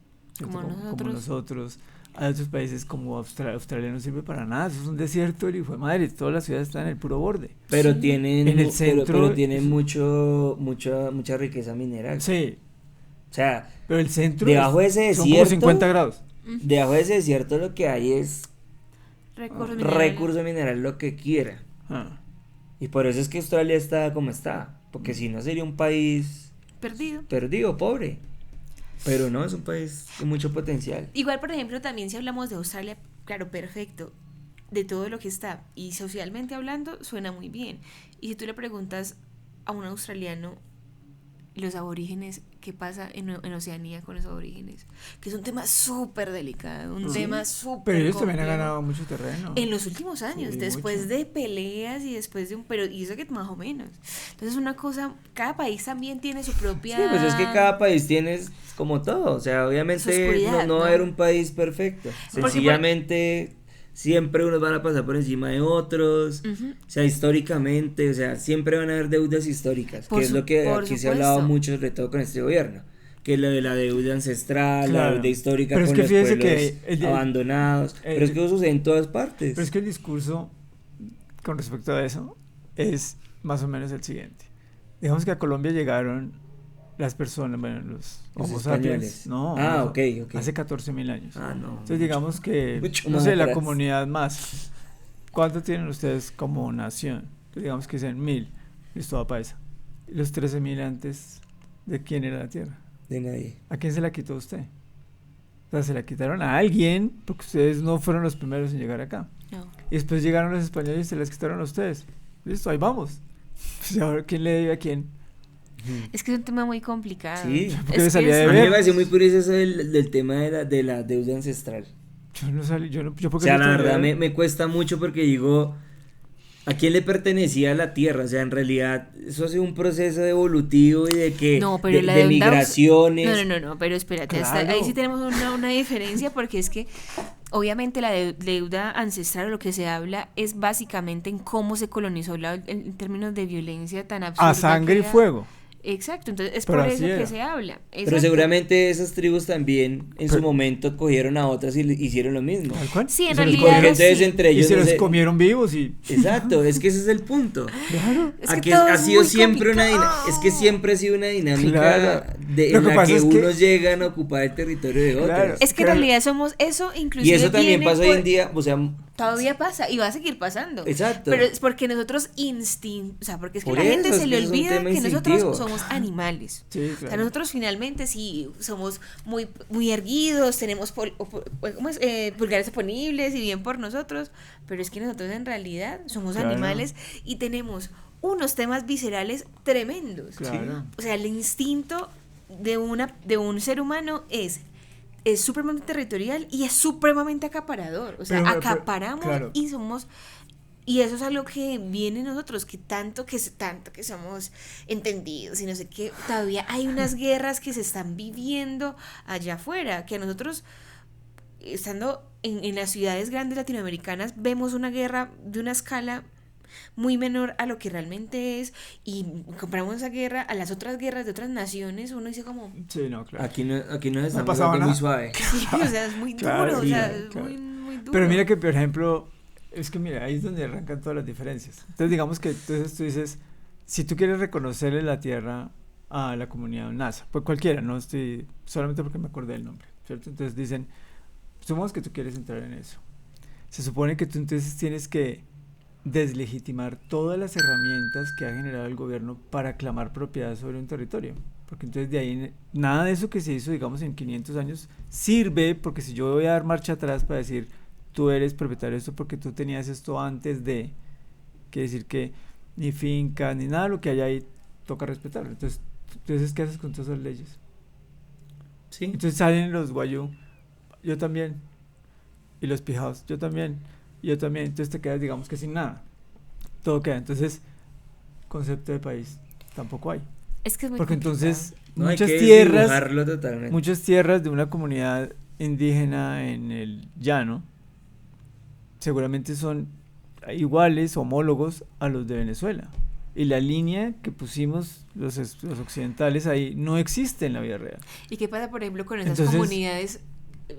Como como nosotros. Hay otros países como Australia no sirve para nada, eso es un desierto, el hijo de madre, todas las ciudades están en el puro borde. Pero Sí. tienen, En el centro pero tienen es- mucha riqueza mineral. Sí, O sea, pero el centro debajo de ese son como desierto, 50 grados. debajo de ese desierto lo que hay es Recurso recurso mineral lo que quiera. Ah. Y por eso es que Australia está como está. Porque si no sería un país perdido. perdido, pobre. Pero no, es un país con mucho potencial. Igual, por ejemplo, también si hablamos de Australia, claro, perfecto, de todo lo que está, y socialmente hablando, suena muy bien. Y si tú le preguntas a un australiano, los aborígenes, ¿qué pasa en Oceanía con los aborígenes? Que es un tema súper delicado, un tema súper Pero ellos también han complejo. ganado mucho terreno. En los últimos años, Sí, después mucho. de peleas y después de pero y eso que más o menos. Entonces una cosa, cada país también tiene su propia... Sí, pues es que cada país tiene como todo. O sea, Su obviamente oscuridad, no va a ¿no? haber un país perfecto. Sencillamente, siempre unos van a pasar por encima de otros. Ujú. O sea, históricamente, o sea, siempre van a haber deudas históricas. Por Que es lo que por aquí se ha hablado supuesto. mucho, sobre todo con este gobierno. que lo de la deuda ancestral, la Claro. deuda histórica Pero es con que los fíjese pueblos que abandonados, pero es que eso sucede en todas partes. Pero es que el discurso con respecto a eso es más o menos el siguiente. Digamos que a Colombia llegaron las personas, bueno, los Los Homo españoles. sapiens, no, Ok. hace 14.000 años. No. Entonces digamos que, mucho no más sé, la atrás. comunidad más. ¿Cuánto tienen ustedes como nación? Entonces, digamos que sean 1.000, listo, va para esa. Y los 13.000 antes, ¿de quién era la tierra? De nadie. ¿A quién se la quitó usted? O sea, se la quitaron a alguien, porque ustedes no fueron los primeros en llegar acá. No. Y después llegaron los españoles y se las quitaron a ustedes. Listo, ahí vamos. Pues ahora, ¿quién le debe a quién? Es que es un tema muy complicado. Sí. Porque me Es salía que de A mí ver. me pareció muy curioso eso del tema de la deuda ancestral. Yo no salí, yo O porque sea, no la tenía verdad idea. me cuesta mucho porque digo, ¿a quién le pertenecía la tierra? O sea, en realidad eso ha sido un proceso evolutivo y de que No, pero la de deuda- migraciones. No, pero espérate, Claro. ahí sí tenemos una diferencia porque es que obviamente la deuda ancestral o lo que se habla es básicamente en cómo se colonizó en términos de violencia tan absurda. A sangre que y era. fuego. Exacto, entonces es Pero por así eso que era. se habla. Pero Exacto. seguramente esas tribus también en su Pero- momento cogieron a otras y hicieron lo mismo. ¿Tal cual? Sí, en Y se los realidad comieron- Entonces sí. entre Y ellos se no los se- comieron vivos y... Exacto, es que ese es el punto. Claro. Es que Aquí todo ha es sido muy siempre complicado. es que siempre ha sido una dinámica Claro. de, Lo en que la pasa que es que- unos llegan a ocupar el territorio de otros. Claro. Es que en Claro. realidad somos eso, inclusive Y eso también viene pasa hoy por- en día, o sea, Todavía pasa y va a seguir pasando. exacto. Pero es porque nosotros o sea, porque es que Por la gente eso, es se que le es un olvida tema que nosotros instintivo. somos animales. Sí, O sea, claro. nosotros finalmente sí somos muy erguidos, tenemos ¿cómo es? Pulgares oponibles y bien por nosotros, pero es que nosotros en realidad somos Claro. animales y tenemos unos temas viscerales tremendos. Claro. O sea, el instinto de un ser humano es supremamente territorial y es supremamente acaparador. O sea, Pero, acaparamos claro. y somos... Y eso es algo que viene en nosotros, que tanto que somos entendidos y no sé qué, todavía hay unas guerras que se están viviendo allá afuera, que a nosotros, estando en las ciudades grandes latinoamericanas, vemos una guerra de una escala muy menor a lo que realmente es, y comparamos esa guerra a las otras guerras de otras naciones, uno dice como, Sí, no, claro. Aquí nos estamos pasaba dando muy nada. suave. sí, o sea, es muy Claro, duro, o sea, claro, es claro. muy duro. Pero mira que, por ejemplo, es que mira, ahí es donde arrancan todas las diferencias. Entonces, digamos que entonces tú dices, si tú quieres reconocerle la tierra a la comunidad NASA, pues cualquiera, no estoy, solamente porque me acordé del nombre, ¿cierto? Entonces dicen, supongamos que tú quieres entrar en eso. Se supone que tú entonces tienes que deslegitimar todas las herramientas que ha generado el gobierno para clamar propiedad sobre un territorio. Porque entonces de ahí nada de eso que se hizo, digamos, en 500 años sirve, porque si yo voy a dar marcha atrás para decir, tú eres propietario de esto porque tú tenías esto antes de, quiere decir que ni finca, ni nada de lo que hay ahí toca respetarlo. Entonces, ¿qué haces con todas esas leyes? Sí. Entonces salen los guayú, yo también, y los pijados, yo también, entonces te quedas, digamos, que sin nada, todo queda. Entonces, concepto de país tampoco hay, Es que es muy porque complicado. entonces No, hay muchas que tierras, dibujarlo totalmente. muchas tierras de una comunidad indígena en el llano seguramente son iguales, homólogos a los de Venezuela. Y la línea que pusimos los occidentales ahí no existe en la vida real. ¿Y qué pasa, por ejemplo, con esas Entonces- comunidades,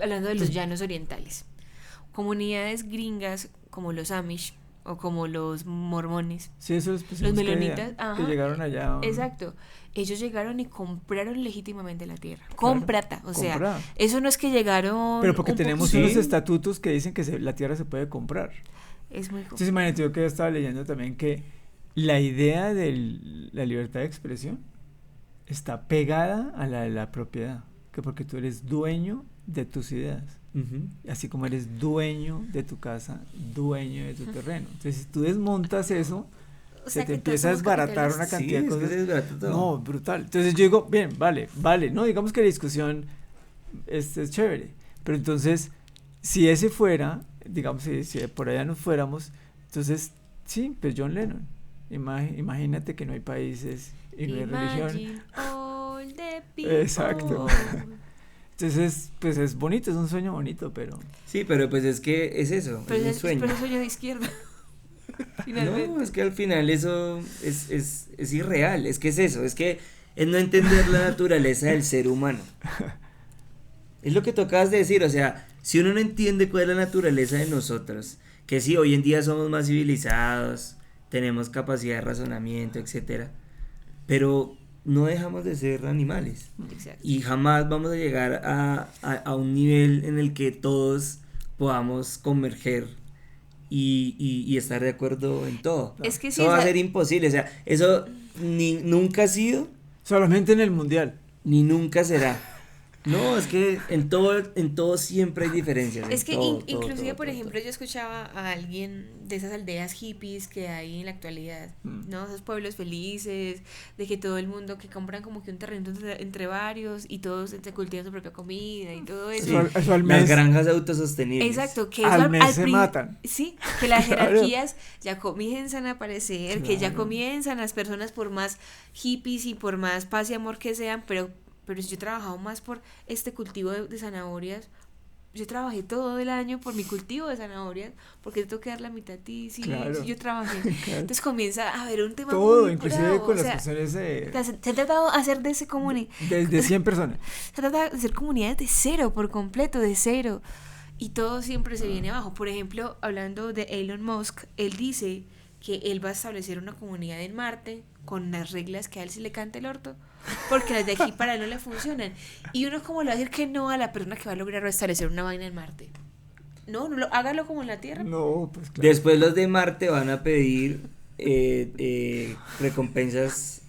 hablando de los llanos orientales? Comunidades gringas como los Amish o como los mormones. Sí, eso les pusimos Los que melonitas, vean, que ajá, llegaron allá. Exacto. Ellos llegaron y compraron legítimamente la tierra. Con plata. O sea, comprada. eso no es que llegaron. Pero porque tenemos poquito. unos Sí. estatutos que dicen que la tierra se puede comprar. Es muy Entonces, imagínate, yo que estaba leyendo también que la idea de la libertad de expresión está pegada a la de la propiedad. Que porque tú eres dueño de tus ideas. Ujú. Así como eres dueño de tu casa, dueño de tu terreno. Entonces, si tú desmontas eso, O se sea, te que todos empieza a somos desbaratar una capitalistas. cantidad Sí, de es que cosas. se desbarata todo. No, brutal. Entonces yo digo, bien, vale, no, digamos que la discusión es chévere, pero entonces, si ese fuera, digamos, si por allá nos fuéramos, entonces, sí, pues John Lennon, imagínate que no hay países y no hay religión. Imagine all the people. Exacto. Entonces, pues es bonito, es un sueño bonito, pero... Sí, pero pues es que es eso, Pero es un es sueño. pero sueño de izquierda. Finalmente. No, es que al final eso es irreal, es que es eso, es que es no entender la naturaleza del ser humano. Es lo que tú acabas de decir, o sea, si uno no entiende cuál es la naturaleza de nosotros, que sí, hoy en día somos más civilizados, tenemos capacidad de razonamiento, etcétera, pero no dejamos de ser animales. Exacto. Y jamás vamos a llegar a un nivel en el que todos podamos converger y estar de acuerdo en todo. Es que sí, Eso va a ser imposible, o sea, eso nunca ha sido Solamente en el mundial. ni nunca será. No, es que en todo siempre hay diferencias. Es que inclusive, por todo. ejemplo, yo escuchaba a alguien de esas aldeas hippies que hay en la actualidad, ¿no? Esos pueblos felices, de que todo el mundo que compran como que un terreno entre varios y todos se cultivan su propia comida y todo eso. Sí, Eso al las mes. granjas autosostenibles. Exacto, que Al eso mes se matan. Sí, que las Claro. jerarquías ya comienzan a aparecer, que ya Claro. comienzan las personas por más hippies y por más paz y amor que sean, pero si yo he trabajado más por este cultivo de zanahorias, yo trabajé todo el año por mi cultivo de zanahorias, porque te tengo que dar la mitad a ti, sí, Claro. sí, yo trabajé. Claro. Entonces comienza a haber un tema Todo, muy inclusive bravo, con o las sea, cuestiones se ha tratado de hacer de ese de 100 personas. se trata de hacer comunidades de cero, por completo, de cero. Y todo siempre se viene abajo. Por ejemplo, hablando de Elon Musk, él dice que él va a establecer una comunidad en Marte con las reglas que a él se le cante el orto, porque las de aquí para él no le funcionan. Y uno como le va a decir que no a la persona que va a lograr establecer una vaina en Marte. No, hágalo como en la Tierra. No, pues claro. Después los de Marte van a pedir recompensas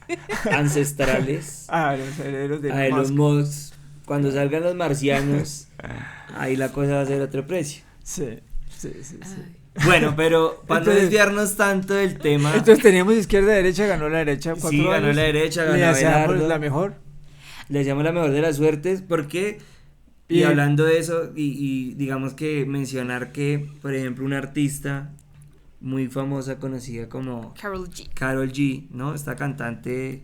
ancestrales Ah, los herederos de a Elon Elon Musk. Musk. Cuando salgan los marcianos, ahí la cosa va a ser otro precio. Sí, sí, sí, sí. Ay. Bueno, pero para no Entonces- desviarnos tanto del tema, Entonces teníamos izquierda, derecha, ganó la derecha. 4 sí, ganó años. la derecha, Le ganó deseamos Abelardo. la mejor. le deseamos la mejor de las suertes, porque, y Y- hablando de eso, y digamos que mencionar que, por ejemplo, una artista muy famosa, conocida como Karol G. Karol G, ¿no? Esta cantante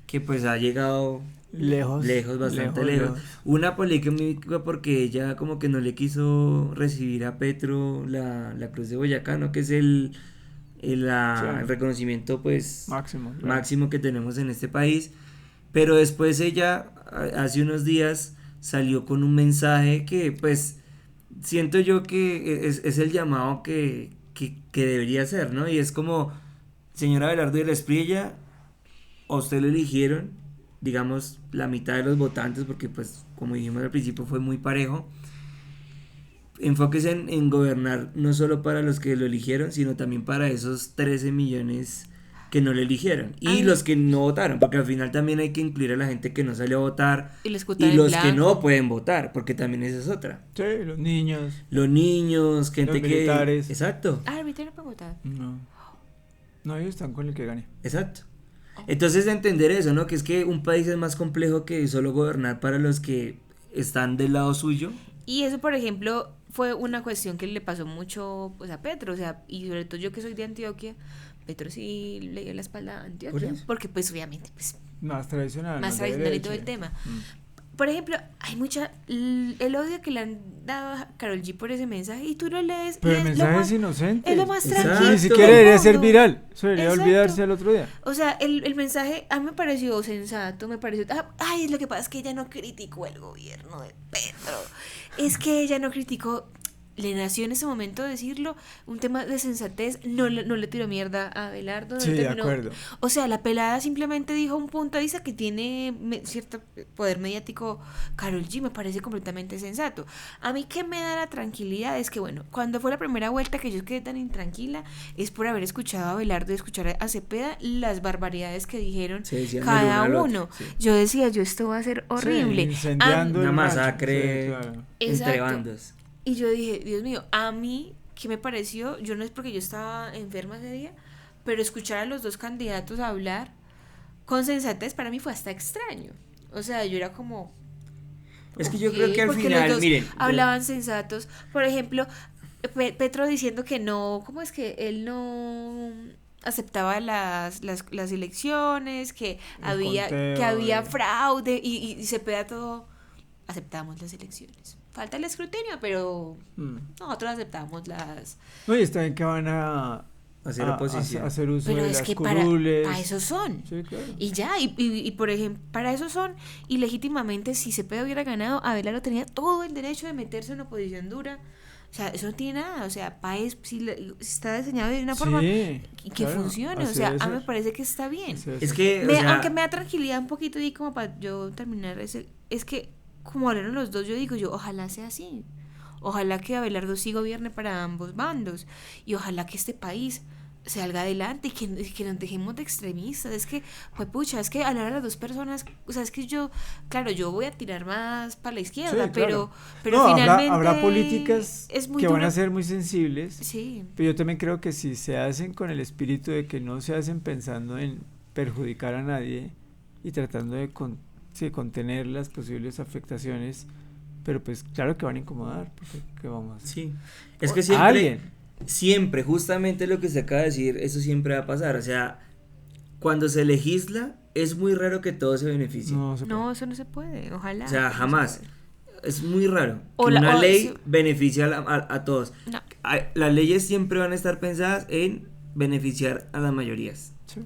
que pues ha llegado Lejos. bastante lejos. Una polémica porque ella como que no le quiso recibir a Petro la Cruz de Boyacá, ¿no? Que es el Sí. reconocimiento pues Máximo. claro. máximo que tenemos en este país. Pero después ella, hace unos días, salió con un mensaje que pues siento yo que es el llamado que debería ser, ¿no? Y es como, señora Abelardo de la Espriella, a usted lo eligieron, digamos, la mitad de los votantes, porque pues, como dijimos al principio, fue muy parejo. Enfóquese en gobernar no solo para los que lo eligieron, sino también para esos 13 millones que no lo eligieron y Ay. los que no votaron, porque al final también hay que incluir a la gente que no salió a votar Y los y los que no pueden votar, porque también esa es otra. Sí, los niños. Los niños, gente Los que... militares. Exacto, Ah, el no puede votar. No. No, ellos están con el que gane. exacto. Entonces de entender eso, ¿no? Que es que un país es más complejo que solo gobernar para los que están del lado suyo. Y eso, por ejemplo, fue una cuestión que le pasó mucho pues, a Petro, o sea, y sobre todo yo que soy de Antioquia, Petro sí le dio la espalda a Por Antioquia, eso. porque pues obviamente pues, Más tradicional. más de tradicional y todo derecha. el tema. Mm. Por ejemplo, hay el odio que le han dado a Karol G por ese mensaje y tú lo lees Pero y el es lo mensaje más, es inocente. es lo más Exacto. tranquilo. Ni siquiera del debería ser mundo. viral. Eso debería Exacto. olvidarse al otro día. O sea, el mensaje a mí me pareció sensato, me pareció... Ay, lo que pasa es que ella no criticó el gobierno de Petro. Es que ella no criticó... Le nació en ese momento decirlo, un tema de sensatez, no le tiró mierda a Abelardo. no Sí, de terminó- acuerdo. O sea, la pelada simplemente dijo un punto de vista que tiene cierto poder mediático. Karol G me parece completamente sensato. A mí que me da la tranquilidad es que, bueno, cuando fue la primera vuelta que yo quedé tan intranquila, es por haber escuchado a Abelardo y escuchar a Cepeda las barbaridades que dijeron Se decían del cada uno al otro, uno. sí. Yo decía, esto va a ser horrible. Sí, incendiando Una el rancho. masacre Sí, claro. entre Exacto. bandos. Y yo dije, Dios mío, a mí, ¿qué me pareció? Yo no es porque yo estaba enferma ese día, pero escuchar a los dos candidatos hablar con sensatez para mí fue hasta extraño. O sea, yo era como... Es que yo ok, creo que al porque final, los dos miren, hablaban sensatos. Por ejemplo, Petro diciendo que no, ¿cómo es que él no aceptaba las elecciones, que El había conteo, fraude y Cepeda todo, aceptamos las elecciones. Falta el escrutinio, pero Mm. nosotros aceptamos las... No, y está bien que van a hacer oposición. hacer uso Pero de es las que curules. para eso son. Sí, claro. Y ya, y por ejemplo, para eso son, y legítimamente, si Cepeda hubiera ganado, Abelardo tenía todo el derecho de meterse en una posición dura. O sea, eso no tiene nada. O sea, Páez, si está diseñado de una forma Sí, y que claro, funcione. O así sea, debe a mí me ser. parece que está bien. Así debe Es ser. que, o sea, Aunque me da tranquilidad un poquito y como para yo terminar ese, es que como hablaron los dos, yo digo, ojalá sea así. Ojalá que Abelardo sí gobierne para ambos bandos y ojalá que este país salga adelante y que nos dejemos de extremistas. Es que, pues pucha, es que hablar a las dos personas, o sea, es que yo, claro, yo voy a tirar más para la izquierda, Sí, claro. pero No, finalmente habrá políticas es muy que van duro. a ser muy sensibles, Sí, pero yo también creo que si se hacen con el espíritu de que no se hacen pensando en perjudicar a nadie y tratando de contener las posibles afectaciones, pero pues claro que van a incomodar, porque ¿qué vamos a hacer? sí. Es que A siempre, alguien. siempre, justamente lo que se acaba de decir, eso siempre va a pasar. O sea, cuando se legisla, es muy raro que todo se beneficie. No se puede. no, eso no se puede, ojalá. O sea, no se jamás. puede. Es muy raro O que la- una o ley si- beneficie a todos. No. Las leyes siempre van a estar pensadas en beneficiar a las mayorías. Sí.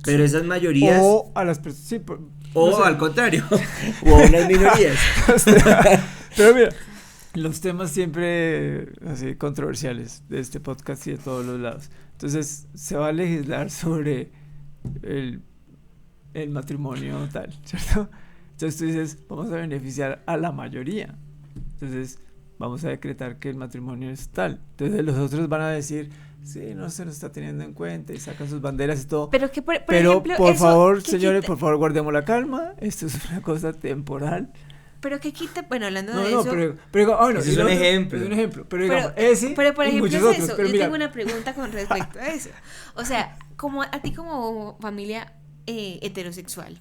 Pero esas mayorías, O a las personas, sí, o no sé. al contrario, o a unas minorías. Pero mira, los temas siempre así controversiales de este podcast y de todos los lados. Entonces, se va a legislar sobre el matrimonio tal, ¿cierto? Entonces tú dices, vamos a beneficiar a la mayoría. Entonces, vamos a decretar que el matrimonio es tal. Entonces, los otros van a decir, sí, no se nos está teniendo en cuenta y sacan sus banderas y todo. Pero que, por Pero, ejemplo, por eso favor, que señores, quita- por favor, guardemos la calma. Esto es una cosa temporal. pero que quita, bueno, hablando No, de no, eso, pero bueno, Ese y es lo un otro, ejemplo. Es un ejemplo. Pero Pero- digamos, ese pero por y ejemplo muchos es otros. eso. Pero Yo mira, tengo una pregunta con respecto a eso. O sea, como a ti como familia heterosexual,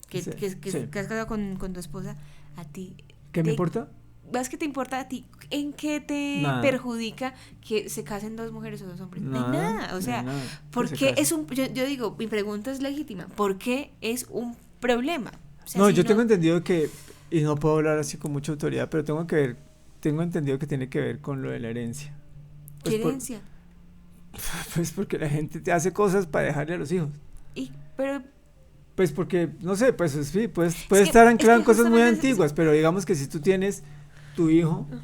que, Sí, que sí. has casado con tu esposa, a ti, ¿qué me te- importa? ¿vas que te importa a ti? ¿En qué te Nada. perjudica que se casen dos mujeres o dos hombres? De nada. O de sea, nada, ¿por que se qué casen. es un... Yo digo, mi pregunta es legítima. ¿Por qué es un problema? O sea, No, si yo tengo entendido que, y no puedo hablar así con mucha autoridad, pero tengo entendido que tiene que ver con lo de la herencia. ¿Qué Pues, herencia? pues porque la gente te hace cosas para dejarle a los hijos. Pero Pues porque, no sé, pues sí, puede que- estar es anclado que en cosas muy justamente es- antiguas, pero digamos que si tú tienes tu hijo, Ajá.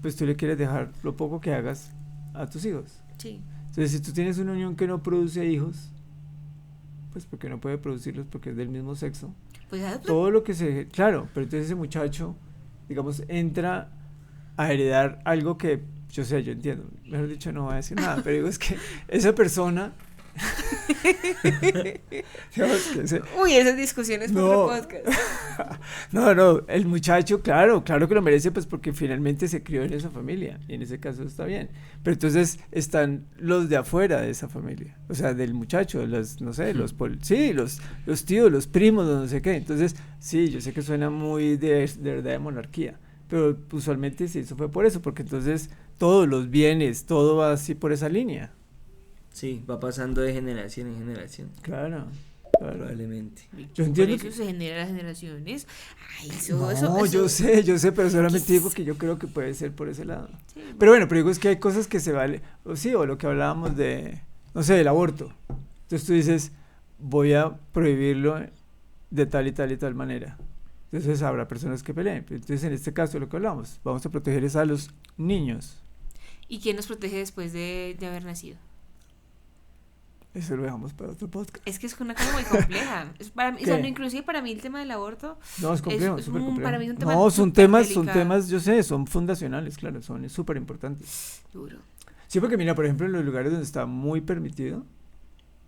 pues tú le quieres dejar lo poco que hagas a tus hijos. sí. Entonces, si tú tienes una unión que no produce hijos, pues porque no puede producirlos porque es del mismo sexo. Pues adopta. Todo lo que se... Claro, pero entonces ese muchacho, digamos, entra a heredar algo que, yo entiendo, mejor dicho no voy a decir nada, pero digo es que esa persona... digamos que Uy, esas discusiones por No. otro podcast. no, el muchacho, claro que lo merece, pues porque finalmente se crió en esa familia, y en ese caso está bien. Pero entonces están los de afuera de esa familia, o sea, del muchacho, no sé, los tíos, los primos, no sé qué. Entonces, sí, yo sé que suena muy de verdad de monarquía, pero usualmente sí, eso fue por eso, porque entonces todos los bienes, todo va así por esa línea. Sí, va pasando de generación en generación, Claro. probablemente. Yo entiendo Por eso se genera las generaciones. Ay, No, yo sé, pero solamente digo que yo creo que puede ser por ese lado. Sí. Pero bueno, pero digo es que hay cosas que se vale, o lo que hablábamos de, no sé, del aborto. Entonces tú dices, voy a prohibirlo de tal y tal y tal manera. Entonces habrá personas que peleen. Entonces en este caso lo que hablamos, vamos a proteger es a los niños. ¿Y quién nos protege después de haber nacido? Eso lo dejamos para otro podcast. Es que es una cosa muy compleja. Es para mí, o sea, ¿Qué? no, inclusive para mí el tema del aborto No, es complejo, es súper un- complejo. para mí es un tema No, son súper temas, delicado. yo sé, son fundacionales, claro, son súper importantes. duro. Sí, porque mira, por ejemplo, en los lugares donde está muy permitido,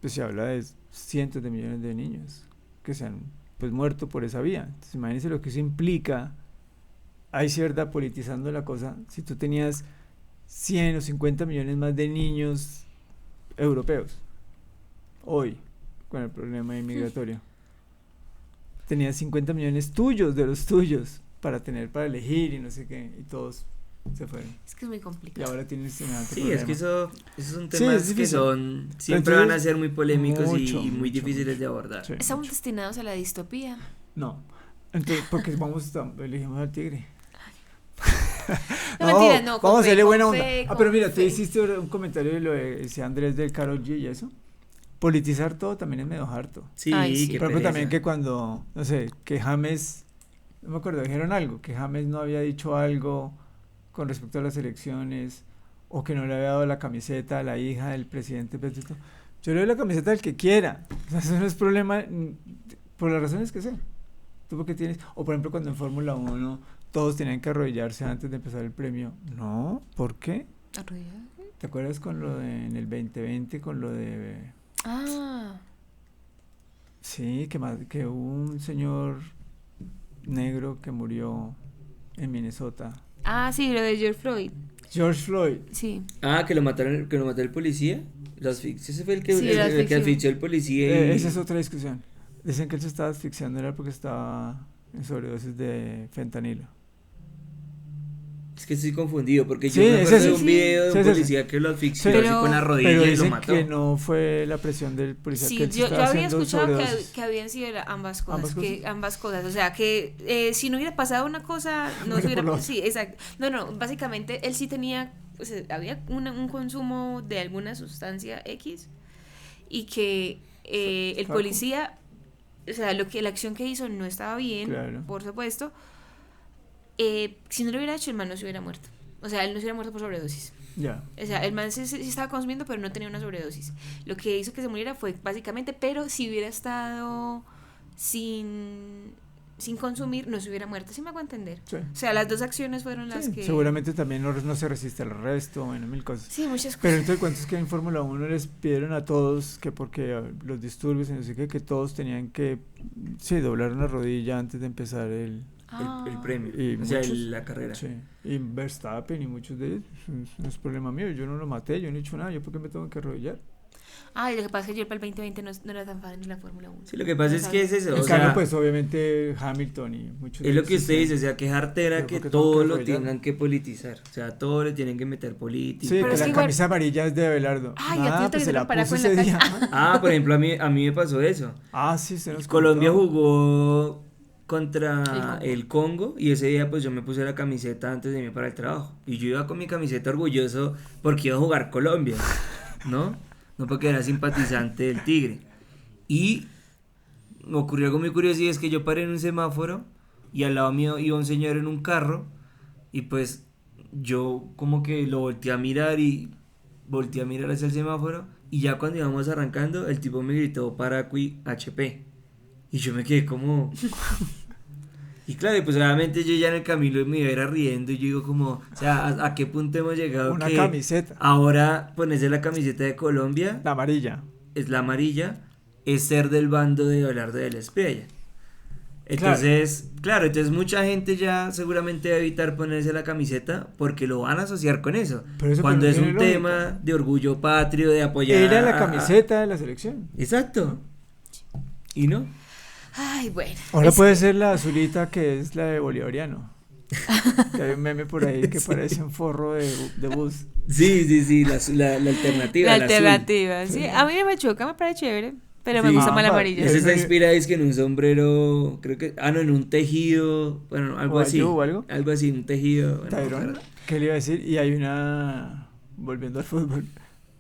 pues se habla de cientos de millones de niños que se han pues muerto por esa vía. Entonces imagínense lo que eso implica. Ahí sí, ¿verdad? Politizando la cosa. Si tú tenías 100 o 50 millones más de niños europeos, hoy, con el problema inmigratorio, tenías 50 millones tuyos, de los tuyos, para elegir y no sé qué, y todos se fueron. Es que es muy Y complicado. ahora tienes semejante Sí, problema. es que esos son Sí, temas es que difícil. son, siempre entonces, van a ser muy polémicos mucho, y muy mucho, difíciles mucho. de abordar. Sí, Estamos mucho. destinados a la distopía. No. Entonces, porque elegimos al tigre. No, mentira, no. Vamos a hacerle con buena onda. fe, Pero con mira, tú fe. hiciste un comentario de lo de ese Andrés del Karol G y eso. Politizar todo también es medio harto. Sí, Ay, sí. qué Por ejemplo, pereza. también que cuando, no sé, que James, no me acuerdo, dijeron algo, que James no había dicho algo con respecto a las elecciones, o que no le había dado la camiseta a la hija del presidente Petro. Yo le doy la camiseta al que quiera. O sea, eso no es problema, por las razones que sea. ¿Tú por qué tienes? O por ejemplo, cuando en Fórmula 1 todos tenían que arrodillarse antes de empezar el premio. No, ¿por qué? ¿Arrodillado? ¿Te acuerdas con lo de en el 2020, con lo de... Ah, Sí, que hubo un señor negro que murió en Minnesota. sí, lo de George Floyd. George Floyd. Sí. Ah, que lo mataron, mató el policía. Ese fue el que, Sí, el, la el que asfixió. asfixió al policía y... Esa es otra discusión. Dicen que él se estaba asfixiando era porque estaba en sobredosis de fentanilo. Es que estoy confundido porque Sí, yo me es acuerdo de ese. un video de Sí, un es ese. policía que lo asfixió Sí. así con la rodilla Pero y lo dicen mató. que no fue la presión del policía, que Sí, él se yo estaba había haciendo escuchado sobredosis. que habían sido ambas cosas, ¿Ambas cosas? que ambas cosas, o sea, que si no hubiera pasado una cosa, no Muere se hubiera, por la otra. sí, exacto, no, básicamente él sí tenía, o sea, había un consumo de alguna sustancia X y que el Facu. policía, o sea, la acción que hizo no estaba bien, Claro. por supuesto, si no lo hubiera hecho el man no se hubiera muerto, o sea, él no se hubiera muerto por sobredosis. Ya. O sea, el man sí estaba consumiendo, pero no tenía una sobredosis. Lo que hizo que se muriera fue básicamente, pero si hubiera estado sin consumir, no se hubiera muerto. ¿Sí me hago entender? Sí. O sea, las dos acciones fueron las Sí, que... seguramente también no se resiste al resto, bueno, mil cosas. Sí, muchas Pero cosas. entonces el cuento es que en Fórmula 1 les pidieron a todos que porque los disturbios y no sé qué, que todos tenían que, sí, doblar una rodilla antes de empezar el... El premio, Y o sea, muchos- la carrera. Sí, y Verstappen y muchos de ellos, no es problema mío, yo no lo maté, yo no he hecho nada, yo por qué me tengo que arrodillar. Y lo que pasa es que yo para el 2020 no era tan fan de la Fórmula 1. Sí, lo que pasa es que es eso, En o cambio, sea, pues obviamente Hamilton y muchos de es lo ellos que sí usted se- dice, o sea, que es artera Yo que porque tengo todo que lo arrodillarme. tengan que politizar, o sea, todo le tienen que meter política. Sí, Pero que es la que igual- camisa amarilla es de Abelardo. Ay, a ti Nada, no te pues se hicieron la parar puso con la ese día. Ah, por ejemplo, a mí me pasó eso. Sí, se nos Colombia contó. jugó contra El el Congo y ese día pues yo me puse la camiseta antes de irme para el trabajo y yo iba con mi camiseta orgulloso porque iba a jugar Colombia, ¿no? No porque era simpatizante del Tigre. Y me ocurrió algo muy curioso y es que yo paré en un semáforo y al lado mío iba un señor en un carro y pues yo como que lo volteé a mirar y volteé a mirar hacia el semáforo y ya cuando íbamos arrancando el tipo me gritó Paracuy HP y yo me quedé como... Y claro, pues obviamente yo ya en el camino me iba a ir riendo y yo digo como, o sea, ¿a qué punto hemos llegado? Una que camiseta, ahora ponerse la camiseta de Colombia, la amarilla. es la amarilla, es ser del bando de Abelardo de la Espriella. Entonces, claro, entonces mucha gente ya seguramente va a evitar ponerse la camiseta porque lo van a asociar con eso. Pero eso Cuando no es tiene un lógica. tema de orgullo patrio, de apoyar. Era la camiseta de la selección. Exacto. ¿Y no? Ay, bueno. Ahora es puede que- ser la azulita que es la de Bolivariano. Que hay un meme por ahí que parece un forro de bus. Sí, la alternativa. La el azul. alternativa, sí. Sí. A mí no me choca, me parece chévere, pero me Sí. gusta más la Ah, amarilla. Ese está Ese- inspirado es que en un sombrero, creo que, no, en un tejido, bueno, algo ¿O así. ayú o algo? Algo así, un tejido. bueno, Tyrone, claro. ¿qué le iba a decir? Y hay una, volviendo al fútbol,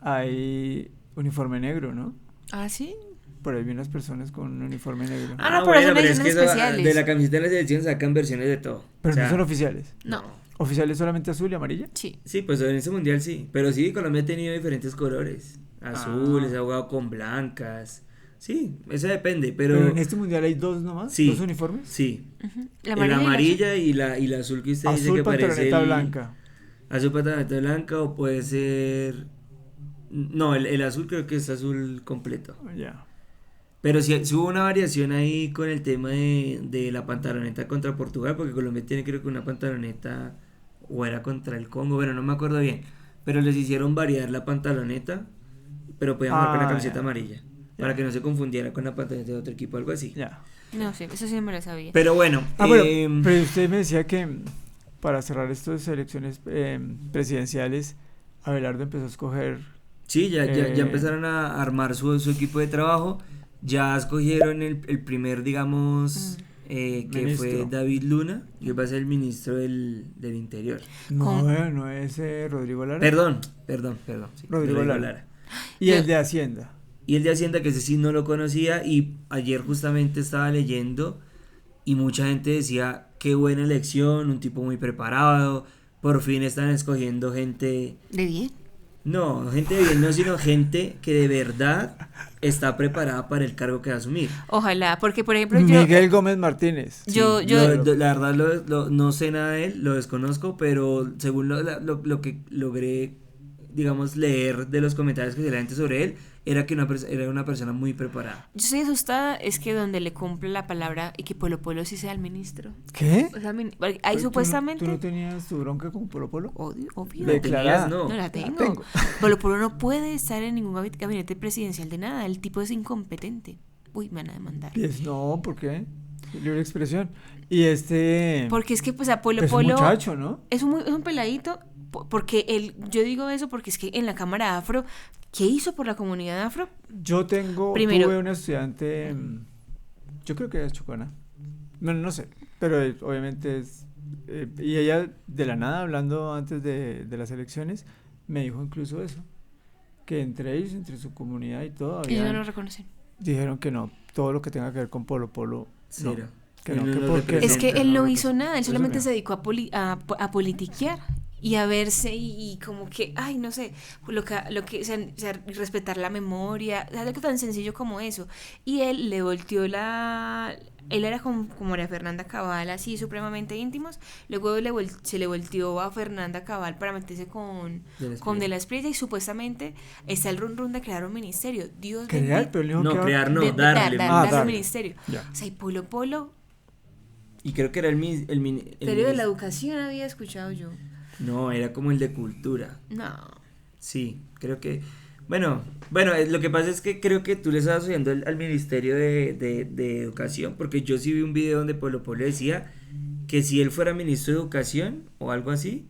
hay uniforme negro, ¿no? ¿Ah, sí? Por ahí vi unas personas con un uniforme negro. No, pero son es que ediciones especiales. de la camiseta de la selección sacan versiones de todo. Pero O sea, no son oficiales. No. ¿Oficiales solamente azul y amarilla? Sí. Sí, pues en ese mundial sí, pero sí, Colombia ha tenido diferentes colores, azules, ha jugado con blancas, sí, eso depende, Pero en este mundial hay dos nomás, Sí. dos uniformes. sí, Ujú. la amarilla y la azul que usted dice Azul, que parece pantaloneta blanca. azul pantaloneta blanca o puede ser, no, el azul creo que es azul completo, Ya. pero sí hubo una variación ahí con el tema de la pantaloneta contra Portugal, porque Colombia tiene creo que una pantaloneta o era contra el Congo, bueno, no me acuerdo bien, pero les hicieron variar la pantaloneta, pero podían jugar con la camiseta Ya. amarilla, para que no se confundiera con la pantaloneta de otro equipo, algo así. Ya. No sé, eso sí no me lo sabía. Pero bueno, Bueno, em, pero usted me decía que para cerrar estas elecciones presidenciales, Abelardo empezó a escoger. sí, ya eh, empezaron a armar su equipo de trabajo, ya escogieron el primer, digamos, que fue Ministro. David Luna, y él va a ser el ministro del Interior. No, no es Rodrigo Lara. Perdón, sí, Rodrigo Lara. Y el de Hacienda. Y el de Hacienda, que ese sí no lo conocía, y ayer justamente estaba leyendo y mucha gente decía, qué buena elección, un tipo muy preparado, por fin están escogiendo gente... ¿De bien? No, gente de bien, no, sino gente que de verdad está preparada para el cargo que va a asumir. Ojalá, porque por ejemplo Miguel Gómez Martínez. Yo- La verdad no sé nada de él, lo desconozco, pero según lo que logré, digamos, leer de los comentarios que se la gente sobre él, era que era una persona muy preparada. Yo estoy asustada es que donde le cumpla la palabra y que Polo Polo sí sea el ministro. ¿Qué? O sea, ahí ¿Tú supuestamente... ¿Tú no tenías tu bronca con Polo Polo? Obvio. Declarada. No. No la tengo. Polo Polo no puede estar en ningún gabinete presidencial de nada. El tipo es incompetente. Uy, me van a demandar. Pues no, ¿por qué? Libre expresión. Y Porque es que pues a Polo es un Polo muchacho, ¿no? es un peladito, porque yo digo eso porque es que en la Cámara Afro, ¿qué hizo por la comunidad afro? Tuve una estudiante, yo creo que era chocona, no sé, pero obviamente y ella de la nada, hablando antes de las elecciones, me dijo incluso eso, que entre ellos, entre su comunidad y todo, Ellos no lo reconocen. dijeron que no, todo lo que tenga que ver con Polo Polo, no, Cero. que no, Él que no porque representa. Es que él no hizo nada, él Eso solamente mismo. se dedicó a politiquear y a verse y como que, ay, no sé, o sea, respetar la memoria, algo tan sencillo como eso. Y él le volteó él era como María Fernanda Cabal, así supremamente íntimos, luego se le volteó a Fernanda Cabal para meterse con De la Espriella y supuestamente está el run de crear un ministerio. Dios crear, pero él dijo No, que crear no, de- darle. darle darle. un ministerio. Ya. O sea, y Polo Polo, Y creo que era el Ministerio de la Educación había escuchado yo. No, era como el de Cultura. No. Sí, creo que... Bueno, lo que pasa es que creo que tú le estás asociando al Ministerio de Educación, porque yo sí vi un video donde Polo Polo decía que si él fuera ministro de Educación o algo así,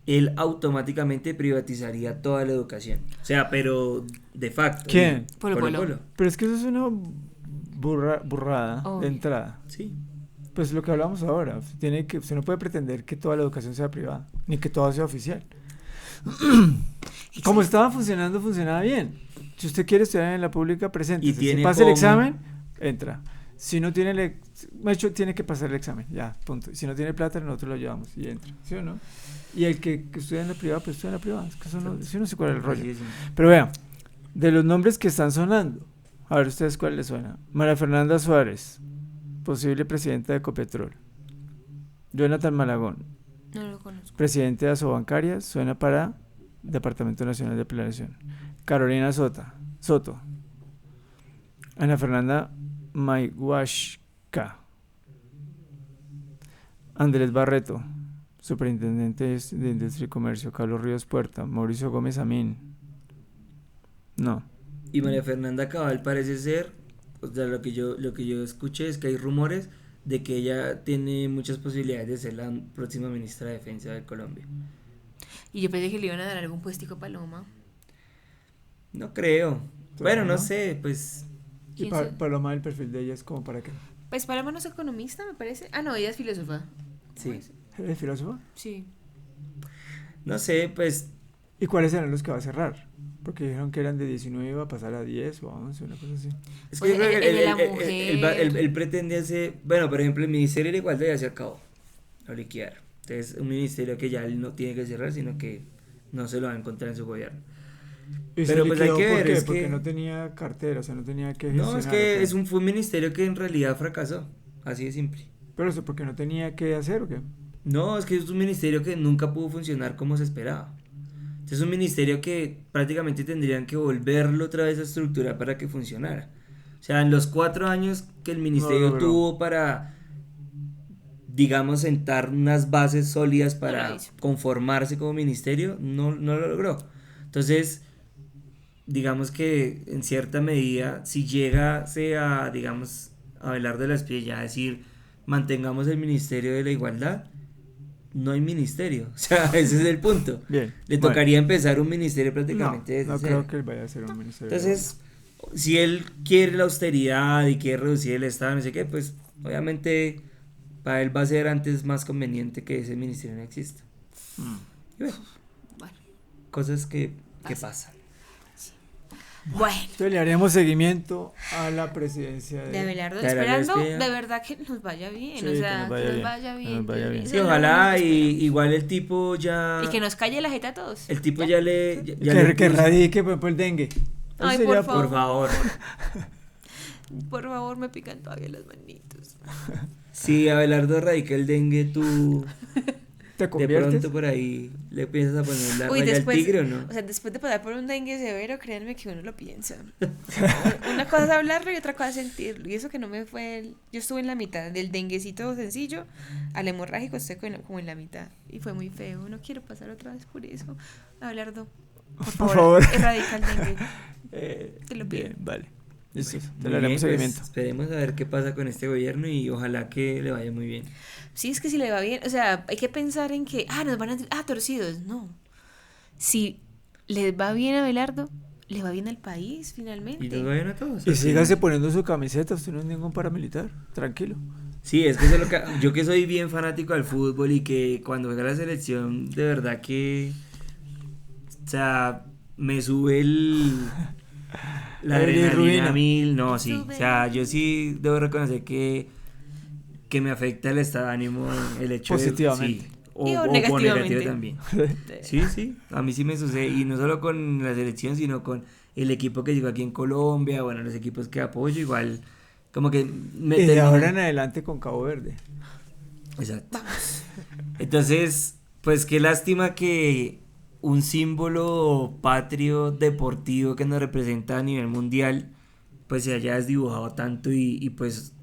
él automáticamente privatizaría toda la educación. O sea, pero de facto. ¿Quién? Polo Polo. pero es que eso es una burrada Obvio. de entrada. Sí. Pues lo que hablamos ahora, usted no puede pretender que toda la educación sea privada, ni que toda sea oficial. Como estaba funcionando, funcionaba bien. Si usted quiere estudiar en la pública, presente. Y Si tiene pasa el cómo. examen, entra. Si no tiene de hecho, tiene que pasar el examen, ya, punto. Si no tiene plata, nosotros lo llevamos y entra, ¿sí o no? Y el que estudia en la privada, pues estudia en la privada. Es que eso no, yo no sé cuál es el rollo. Sí, sí. Pero vean, de los nombres que están sonando, a ver ustedes cuál les suena. María Fernanda Suárez, posible presidenta de Ecopetrol. Jonathan Malagón, No lo conozco. presidente de Asobancaria, suena para Departamento Nacional de Planeación. Carolina Soto. Ana Fernanda Mayhuashka. Andrés Barreto, superintendente de Industria y Comercio. Carlos Ríos Puerta. Mauricio Gómez Amín. No. Y María Fernanda Cabal parece ser, o sea, lo que yo escuché es que hay rumores de que ella tiene muchas posibilidades de ser la próxima ministra de Defensa de Colombia. Y yo pensé que le iban a dar algún puestico a Paloma. No creo. Bueno, no ¿No? sé, pues Y ¿Quién sabe? Paloma, el perfil de ella es como para qué. Pues Paloma no es economista, me parece. Ah, no, ella es filósofa. sí. ¿Es filósofa? Sí. No sé, pues ¿Y cuáles serán los que va a cerrar? Porque dijeron que eran de 19 iba a pasar a 10 o a 11, una cosa así. es Oye, que yo creo que el de la mujer. él pretende hacer, bueno, por ejemplo, el Ministerio de la Igualdad ya se acabó, lo liquidaron. Entonces, un ministerio que ya él no tiene que cerrar, sino que no se lo va a encontrar en su gobierno. ¿Y se Pero pues hay liquidó que por ver, qué? es Porque que- no tenía cartera, o sea, no tenía que No, gestionar. es que ¿o qué? fue un ministerio que en realidad fracasó, así de simple. Pero eso, porque no tenía que hacer, ¿o qué? No, es que es un ministerio que nunca pudo funcionar como se esperaba. Es un ministerio que prácticamente tendrían que volverlo otra vez a estructurar para que funcionara. O sea, en los 4 años que el ministerio logró. tuvo para, digamos, sentar unas bases sólidas No para lo hizo. conformarse como ministerio, no lo logró. Entonces, digamos que en cierta medida, si llegase a, digamos, Abelardo de la Espriella a decir, mantengamos el Ministerio de la Igualdad, no hay ministerio. O sea, ese es el punto. Bien. Le bueno. tocaría empezar un ministerio No, prácticamente desde no cero. creo que él vaya a ser un ministerio. Entonces, si él quiere la austeridad y quiere reducir el Estado, no sé qué, pues obviamente para él va a ser antes más conveniente que ese ministerio no exista. Y bueno, cosas que pasan. Bueno. Entonces le haremos seguimiento a la presidencia De Abelardo, de Abelardo esperando Espina. de verdad que nos vaya bien, Sí, o que sea, nos vaya que nos bien, vaya que bien. nos vaya bien. Eso Sí, es lo ojalá, único que y espero. igual el tipo ya... Y que nos calle la jeta a todos. El tipo ya le... ya Que, le que puso- radique, por ejemplo, el dengue. Eso Ay, sería por favor. Por favor. Por favor, me pican todavía las manitos. Si Abelardo radica el dengue, tú ¿Te de conviertes? pronto por ahí le piensas a poner la Uy, raya al después, tigre, ¿o no? o sea, después de pasar por un dengue severo, créanme que uno lo piensa. Una cosa es hablarlo y otra cosa es sentirlo. Y eso que no me fue... Yo estuve en la mitad del denguecito sencillo al hemorrágico, estoy como en la mitad. Y fue muy feo. No quiero pasar otra vez por eso. Abelardo, por favor, erradica el dengue. Te lo pido. Bien, vale. Listo. Muy Te le haremos bien, pues, seguimiento. esperemos a ver qué pasa con este gobierno y ojalá que le vaya muy bien. Sí, es que si le va bien, o sea, hay que pensar en que, nos van a, torcidos, no. Si les va bien a Abelardo, le va bien al país, finalmente. Y nos va bien a todos. Y así. sígase poniendo su camiseta, usted no es ningún paramilitar, tranquilo. Sí, es que eso es lo que... Yo que soy bien fanático del fútbol y que cuando juega la selección, de verdad que... O sea, me sube la La adrenalina bilirrubina. a 1000. No, sí. Sube. O sea, yo sí debo reconocer que me afecta el estado de ánimo el hecho Positivamente. de... Sí, Y o o negativamente. negativo también. Sí, sí, a mí sí me sucede, y no solo con la selección, sino con el equipo que llegó aquí en Colombia, bueno, los equipos que apoyo, igual, como que me Y de termina- ahora en adelante con Cabo Verde. Exacto. Entonces, pues qué lástima que un símbolo patrio deportivo que nos representa a nivel mundial, pues se haya desdibujado tanto y pues...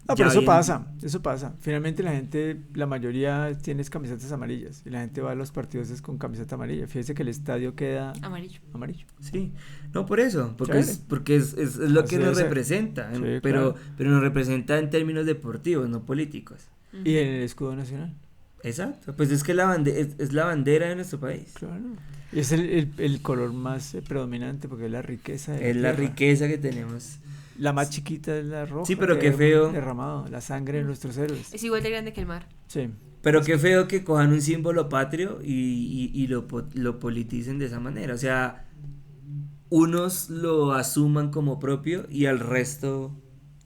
No, ya pero eso bien- pasa. Finalmente la gente, la mayoría tiene camisetas amarillas y la gente va a los partidos es con camiseta amarilla. Fíjese que el estadio queda Amarillo. amarillo. Sí, no por eso, porque Chévere. es lo Así que debe nos ser. representa, Sí, pero claro. nos representa en términos deportivos, no políticos. Y en el escudo nacional. Exacto, pues es que es la bandera de nuestro país. Claro. Y es el color más predominante porque es la riqueza de Es la tierra. riqueza que tenemos. La más chiquita es la roja. Sí, pero que qué feo. derramado, la sangre de nuestros héroes. Es igual de grande que el mar. Sí. Pero qué feo que cojan un símbolo patrio y lo politicen de esa manera. O sea, unos lo asuman como propio y al resto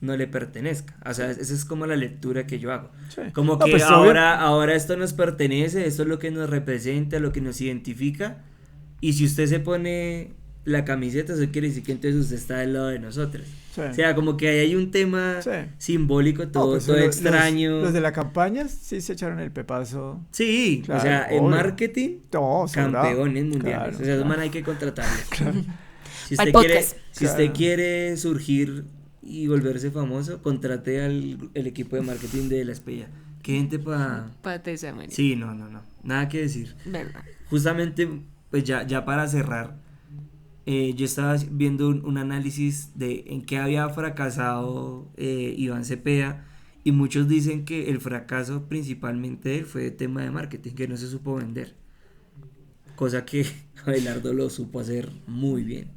no le pertenezca. O sea, esa es como la lectura que yo hago. Sí. Como No, que pues, ahora esto nos pertenece, esto es lo que nos representa, lo que nos identifica. Y si usted se pone la camiseta, eso quiere decir que entonces usted está del lado de nosotros. Sí. O sea, como que ahí hay un tema Sí. simbólico, No, todo, pues, todo los- extraño. Los de la campaña sí se echaron el pepazo. Sí, Claro, o sea, en obvio. marketing, No, sobrado. campeones mundiales. Claro, O sea, esos claro. man hay que contratarlos. Si Pa'l usted quiere, podcast. si usted Claro. quiere surgir y volverse famoso, contrate el equipo de marketing de La Espella. ¿Qué gente para...? Patesa, María. Sí, no. Nada que decir. Verdad. Justamente, pues ya para cerrar, yo estaba viendo un análisis de en qué había fracasado Iván Cepeda, y muchos dicen que el fracaso principalmente de él fue tema de marketing, que no se supo vender. Cosa que Abelardo lo supo hacer muy bien.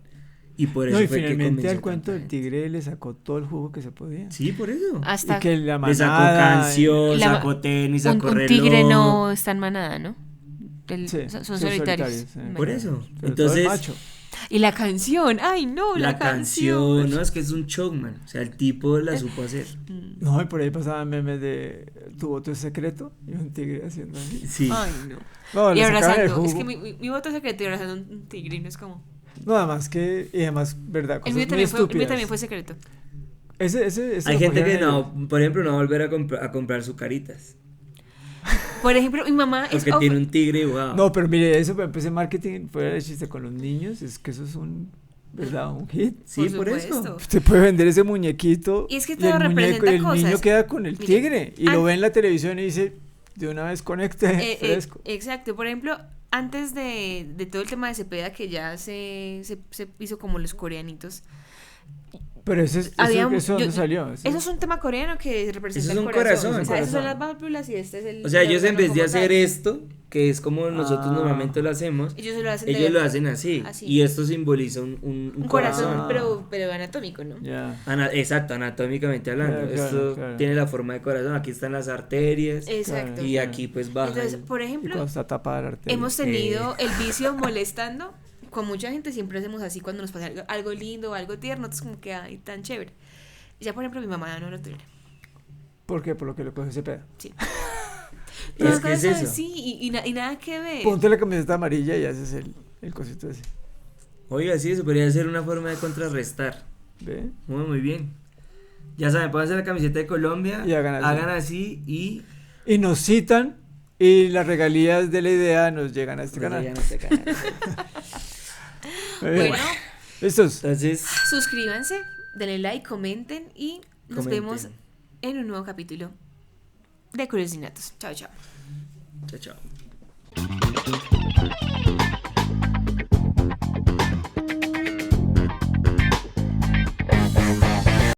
Y por eso No, y fue que finalmente convenció al a cuento tanta del gente. tigre le sacó todo el jugo que se podía. Sí, por eso. Hasta Y que la Le sacó manada. canción, La- sacó tenis, un, sacó un reloj. tigre no está en manada, ¿no? Sí, Son solitarios. sí. Por eso. Sobre todo el Entonces, macho. Y la canción, ay no, la canción, no, es que es un showman. O sea, el tipo la supo hacer. No, y por ahí pasaban memes de tu voto es secreto y un tigre haciendo así. Sí. Ay no. No, Y le sacaban el abrazando, es jugo. que mi voto secreto y abrazando un tigre y no es como... No, además que, y además, verdad, El cosas mío, muy también fue, el mío estúpidas. también fue secreto. Ese Hay lo gente que cogieron ellos. no, por ejemplo, no va a volver a comprar sus caritas. Por ejemplo, mi mamá es... Porque tiene un tigre, wow. No, pero mire, eso para empezar marketing, fuera de chiste con los niños, es que eso es un, ¿verdad? Un hit. Sí, por supuesto. eso. Usted puede vender ese muñequito Y es que y todo el representa el niño cosas. queda con el Mire, tigre y lo an- ve en la televisión y dice, de una vez conecte, fresco. Exacto, por ejemplo, antes de todo el tema de Cepeda, que ya se hizo como los coreanitos, Pero eso había ¿dónde salió? eso es un tema coreano que representa Eso es el un corazón. corazón. O sea, esas son Corazón. las válvulas y este es el... O sea, ellos en órgano vez de como hacer tal. esto, que es como nosotros normalmente lo hacemos, Ellos lo hacen, ellos lo hacen así. Y esto simboliza un corazón, pero anatómico, ¿no? Exacto, anatómicamente hablando. Esto tiene la forma de corazón. Aquí están las arterias. Exacto. Y aquí pues baja. Entonces, por ejemplo, está tapada la arteria. hemos tenido el vicio molestando. Con mucha gente siempre hacemos así cuando nos pasa algo lindo o algo tierno. Entonces como que, ay, tan chévere. Ya, por ejemplo, mi mamá no lo tolera. ¿Por qué? Por lo que le coge ese pedo. Sí. Es que es eso. Sí, y nada que ver. Ponte la camiseta amarilla y haces el cosito ese. Oiga, sí, eso podría ser una forma de contrarrestar. ¿Ve? Muy bien. Ya saben, pueden hacer la camiseta de Colombia. Y hagan así y... Y nos citan y las regalías de la idea nos llegan a este canal. Bueno, ¿listos? Entonces, suscríbanse, denle like, comenten y nos vemos en un nuevo capítulo de Curiosidades. Chao, chao. Chao, chao.